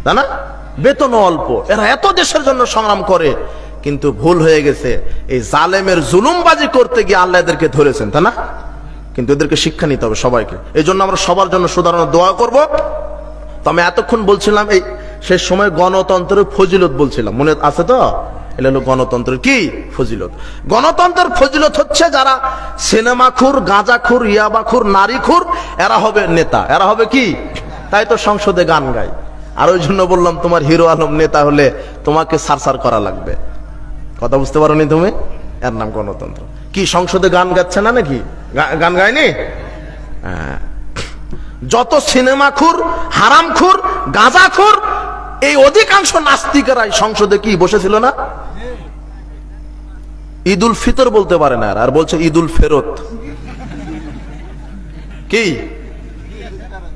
B: তাই না? বেতন অল্প। এরা এত দেশের জন্য সংগ্রাম করে, কিন্তু ভুল হয়ে গেছে। এই জালেমের জুলুমবাজি করতে গিয়ে আল্লাহ এদেরকে ধরেছেন, তাই না? কিন্তু এদেরকে শিক্ষা নিতে হবে সবাইকে। এই জন্য আমরা সবার জন্য সুধারণা দোয়া করব। তো আমি এতক্ষণ বলছিলাম এই শেষ সময় গণতন্ত্রের ফজিলত বলছিলাম, মনে আছে তো? এটা হলো গণতন্ত্রের কি ফজিলত। গণতন্ত্রের ফজিলত হচ্ছে যারা সিনেমাখুর, গাঁজাখুর, ইয়াবাখুর, নারীখুর, এরা হবে নেতা, এরা হবে কি? তাই তো সংসদে গান গায়। আর ওই জন্য বললাম তোমার হিরো আলম নেতা হলে তোমাকে সারসার করা লাগবে। কথা বুঝতে পারোনি তুমি? এর নাম গণতন্ত্র। কি সংসদে গান গাচ্ছে না নাকি? গান গায়নি? যত সিনেমাখুর, হারামখুর, গাঁজাখুর, এই অধিকাংশ নাস্তিকেরাই সংসদে কি বসেছিল না? ঈদুল ফিতর বলতে পারে না, আর বলছে ঈদুল ফেরত। কি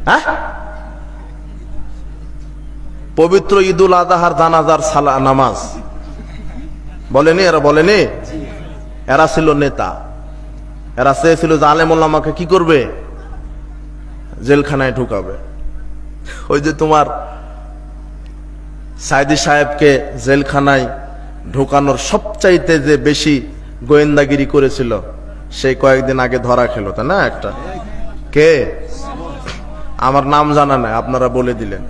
B: হ্যাঁ? পবিত্র ঈদুল আজহার জানাজার সালা নামাজ বলেনি? এরা বলেনি? এরা ছিল নেতা। এরা চেয়েছিল যে আলেম ওলামাকে কি করবে? জেলখানায় ঢুকাবে। ওই যে তোমার সাইদি সাহেবকে জেলখানায় ঢুকানোর সবচাইতে যে বেশি গোয়েন্দাগিরি করেছিল, সেই কয়েকদিন আগে ধরা খেলো, তাই না? একটা কে, আমার নাম জানা নাই, আপনারা বলে দিলেন।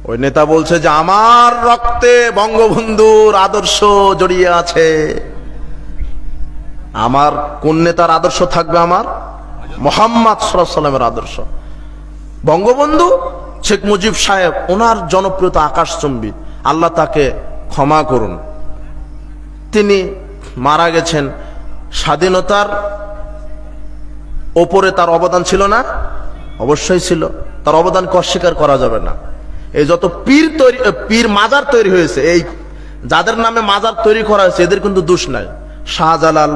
B: ওই নেতা বলছে যে আমার রক্তে বঙ্গবন্ধুর আদর্শ জড়িয়ে আছে। আমার কোন নেতার আদর্শ থাকবে? আমার মুহাম্মদ সাল্লাল্লাহু আলাইহি ওয়াসাল্লামের আদর্শ। বঙ্গবন্ধু শেখ মুজিব সাহেব, ওনার জনপ্রিয়তা আকাশচুম্বী। আল্লাহ তাকে ক্ষমা করুন। তিনি মারা গেছেন। স্বাধীনতার ওপরে তার অবদান ছিল না? অবশ্যই ছিল। তার অবদানকে অস্বীকার করা যাবে না। এই যত পীর মাজার তৈরি হয়েছে, এই যাদের নামে মাজার তৈরি করা হয়েছে, এদের কিন্তু দোষ নাই। শাহজালাল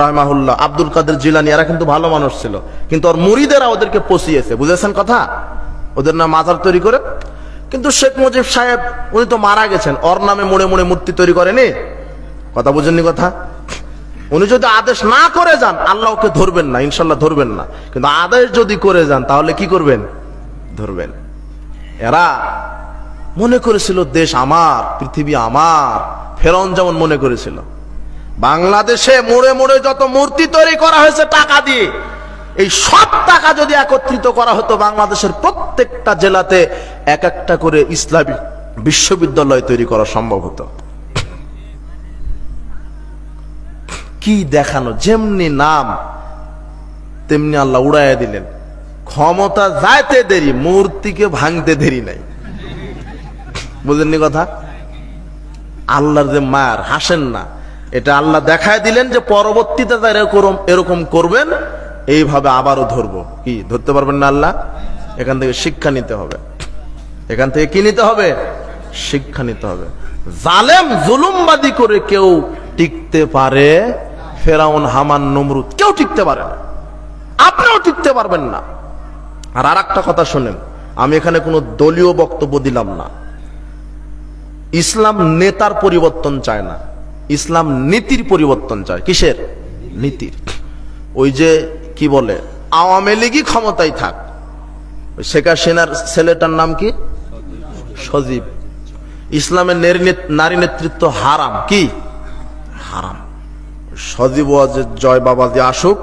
B: রাহমাহুল্লাহ, আব্দুল কাদের জিলানী, এরা কিন্তু ভালো মানুষ ছিল, কিন্তু ওর মুরিদেরা ওদেরকে পচিয়েছে। বুঝেছেন কথা? ওদের নামে মাজার তৈরি করে। কিন্তু শেখ মুজিব সাহেব উনি তো মারা গেছেন, ওর নামে মুড়ে মুড়ে মূর্তি তৈরি করেনি। কথা বুঝেননি কথা? উনি যদি আদেশ না করে যান, আল্লাহ ওকে ধরবেন না, ইনশাল্লাহ ধরবেন না। কিন্তু আদেশ যদি করে যান, তাহলে কি করবেন? ধরবেন। এরা মনে করেছিল দেশ আমার, পৃথিবী আমার। ফেরাউন যেমন মনে করেছিল। বাংলাদেশে মোড়ে মোড়ে যত মূর্তি তৈরি করা হয়েছে টাকা দিয়ে, এই সব টাকা যদি একত্রিত করা হতো, বাংলাদেশের প্রত্যেকটা জেলাতে এক একটা করে ইসলামী বিশ্ববিদ্যালয় তৈরি করা সম্ভব হতো। কি দেখানো! যেমনি নাম তেমনি আল্লাহ উড়াইয়া দিলেন। ক্ষমতা যাইতে দেরি, মূর্তিকে ভাঙতে দেরি নাই। বুঝেননি কথা? আল্লাহর যে মার, হাসেন না, এটা আল্লাহ দেখায় দিলেন যে পরবর্তীতে এরকম করবেন, এইভাবে আবারও ধরবো। কি ধরতে পারবেন না আল্লাহ? এখান থেকে শিক্ষা নিতে হবে। এখান থেকে কি নিতে হবে? শিক্ষা নিতে হবে। জালেম জুলুমবাদী করে কেউ টিকতে পারে? ফেরাউন, হামান, নমরুদ কেউ টিকতে পারে না। আপনিও টিকতে পারবেন না। আর আরেকটা কথা শোনেন, আমি এখানে কোনো দলীয় বক্তব্য দিলাম না। ইসলাম নেতার পরিবর্তন চায় না, ইসলাম নীতির পরিবর্তন চায়। কিসের? নীতির। ওই যে কি বলে, আওয়ামী লীগই ক্ষমতায় থাক। শেখ হাসিনার ছেলেটার নাম কি? সজীব। ইসলামের নারী নেতৃত্ব হারাম। কি হারাম? সজীব ওয়াজের জয় বাবাজি আসুক,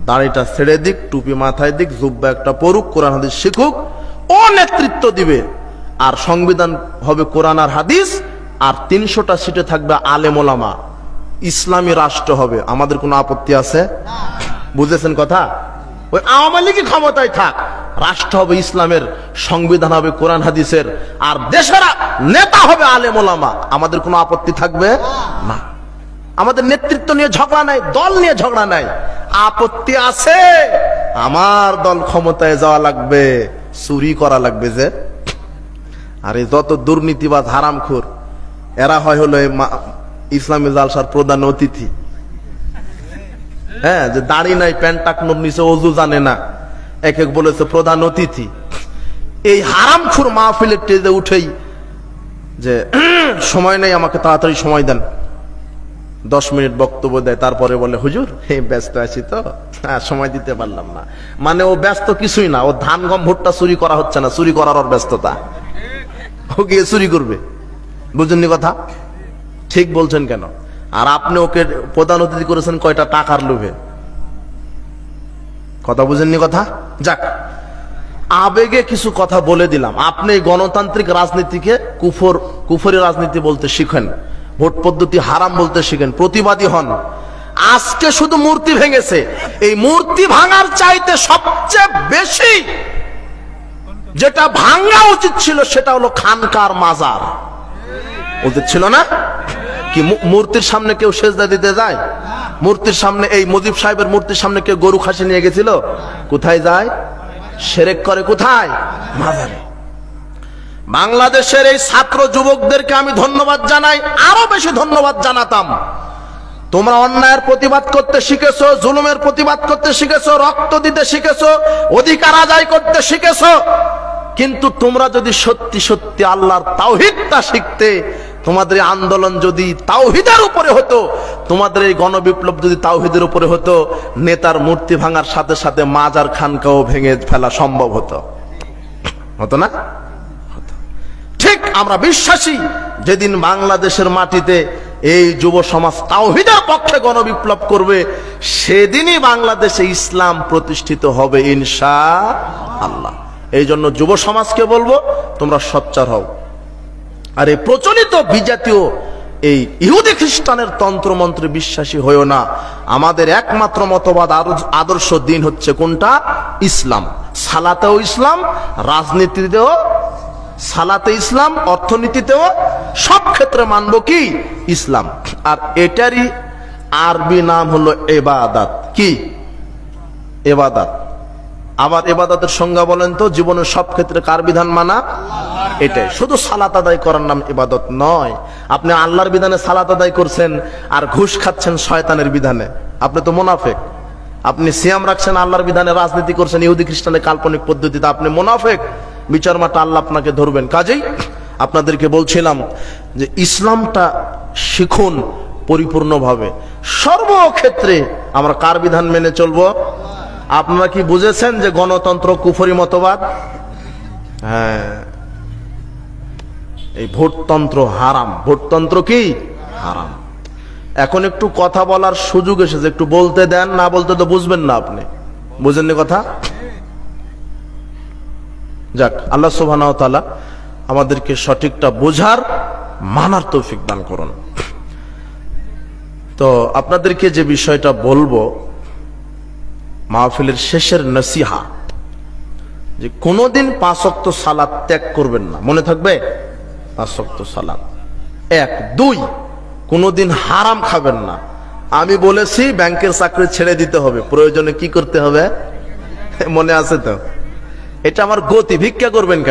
B: দাড়িটা ছেড়ে দিক, টুপি মাথায় দিক, জুব্বা একটা পড়ুক, কোরআন হাদিস শিখুক, ও নেতৃত্ব দিবে। আর সংবিধান হবে কোরআন আর হাদিস, আর 300টা সিটে থাকবে আলেম ওলামা। ইসলামী রাষ্ট্র হবে। আমাদের কোনো আপত্তি আছে? বুঝেছেন কথা? ওই আওয়ামী লীগই ক্ষমতায় থাক, রাষ্ট্র হবে ইসলামের, সংবিধান হবে কোরআন হাদিসের, আর দেশের নেতা হবে আলেম ওলামা। আমাদের কোনো আপত্তি থাকবে না। আমাদের নেতৃত্ব নিয়ে ঝগড়া নাই, দল নিয়ে ঝগড়া নাই। আপত্তি আছে আমার দল ক্ষমতায় যাওয়া লাগবে, চুরি করা লাগবে যে। আরে যত দুর্নীতিবাজ হারামখোর এরা হলো ইসলামী জালসার প্রধান অতিথি। হ্যাঁ, যে দাড়ি নাই, প্যান্ট টাকনোর নিচে অজু জানে না, এক এক বলেছে প্রধান অতিথি। এই হারামখোর মাহফিলের টেজে উঠেই যে সময় নেই, আমাকে তাড়াতাড়ি সময় দেন, 10 মিনিট বক্তব্য দেয়, তারপরে বলে হুজুর ব্যস্ত আছি তো সময় দিতে পারলাম না। মানে ও ব্যস্ত কিছুই না, ও ধান গম ভুট্টা চুরি করা হচ্ছে না, চুরি করার ওর ব্যস্ততা, ও গিয়ে চুরি করবে। বুঝেননি কথা? ঠিক বলছেন কেন? আর আপনি ওকে প্রধান অতিথি করেছেন কয়টা টাকার লোভে। কথা বুঝেননি কথা? যাক, আবেগে কিছু কথা বলে দিলাম। আপনি গণতান্ত্রিক রাজনীতিকে কুফরি রাজনীতি বলতে শিখেন, ভোট পদ্ধতি হারাম বলতে শিখেন, প্রতিবাদী হন। আজকে শুধু মূর্তি ভেঙেছে, এই মূর্তি ভাঙার চাইতে সবচেয়ে বেশি যেটা ভাঙা উচিত ছিল সেটা হলো খানকার মাজার। উচিত ছিল না কি? মূর্তির সামনে কেউ সেজদা দিতে যায়? মূর্তির সামনে, এই মুজিব সাহেবের মূর্তির সামনে কেউ গরু খাসি নিয়ে গেছিল? কোথায় যায়? শিরক করে। কোথায়? মাজারে। বাংলাদেশের এই ছাত্র যুবকদেরকে আমি ধন্যবাদ জানাই, আরো বেশি ধন্যবাদ জানাতাম। তোমরা অন্যায়ের প্রতিবাদ করতে শিখেছো, জুলুমের প্রতিবাদ করতে শিখেছো, রক্ত দিতে শিখেছো, অধিকার আদায় করতে শিখেছো। কিন্তু তোমরা যদি সত্যি সত্যি আল্লাহর তাওহীদটা শিখতে, তোমাদের এই আন্দোলন যদি তাওহীদের উপরে হতো, তোমাদের এই গণবিপ্লব যদি তাওহীদের উপরে হতো, নেতার মূর্তি ভাঙার সাথে সাথে মাজার খানকাও ভেঙে ফেলা সম্ভব হতো। হতো না? ঠিক আমরা বিশ্বাসী, যেদিন বাংলাদেশের মাটিতে এই যুব সমাজ তাওহীদের পক্ষে গণবিপ্লব করবে, সেদিনই বাংলাদেশে ইসলাম প্রতিষ্ঠিত হবে ইনশাআল্লাহ। এই জন্য যুব সমাজকে বলবো, তোমরা সোচ্চার হও। আর এই প্রচলিত বিজাতীয় এই ইহুদি খ্রিস্টানের তন্ত্রমন্ত্রে বিশ্বাসী হয়েও না। আমাদের একমাত্র মতবাদ, আদর্শ দিন হচ্ছে কোনটা? ইসলাম। সালাতেও ইসলাম, রাজনীতিতেও সালাতে ইসলাম, অর্থনীতিতেও, সব ক্ষেত্রে মানব কি? ইসলাম। আর এটারই আরবি নাম হলো ইবাদত। কি? ইবাদত। আবার ইবাদতের সংজ্ঞা বলেন তো, জীবনের সব ক্ষেত্রে কার বিধান মানা? এটাই। শুধু সালাত আদায় করার নাম ইবাদত নয়। আপনি আল্লাহর বিধানে সালাত আদায় করছেন আর ঘুষ খাচ্ছেন শয়তানের বিধানে, আপনি তো মুনাফিক। আপনি সিয়াম রাখছেন আল্লাহর বিধানে, রাজনীতি করছেন ইহুদি খ্রিস্টানের কাল্পনিক পদ্ধতিতে, আপনি মুনাফিক। বিচার মাঠে আল্লাহ আপনাকে ধরবেন। কাজেই আপনাদেরকে বলছিলাম যে ইসলামটা শিখুন পরিপূর্ণভাবে। সর্বক্ষেত্রে আমরা কার বিধান মেনে চলবো? আপনারা কি বুঝেছেন যে গণতন্ত্র কুফরি মতবাদ? হ্যাঁ, এই ভোটতন্ত্র হারাম। ভোটতন্ত্র কি? হারাম। এখন একটু কথা বলার সুযোগ এসেছে, একটু বলতে দেন, না বলতে তো বুঝবেন না। আপনি বুঝেননি কথা? যাক, আল্লাহ সুবহানাহু ওয়া তাআলা আমাদেরকে সঠিকটা বোঝার, মানার তৌফিক দান করুন। তো আপনাদেরকে যে বিষয়টা বলবো, মাহফিলের শেষের নসিহা, যে কোনোদিন 5 ওয়াক্ত সালাত ত্যাগ করবেন না। মনে থাকবে? 5 ওয়াক্ত সালাত। 1, 2, কোনোদিন হারাম খাবেন না। আমি বলেছি ব্যাংকের চাকরি ছেড়ে দিতে হবে, প্রয়োজনে কি করতে হবে মনে আছে তো? এটা আমার গতি। ভিক্ষা করবেন কেন?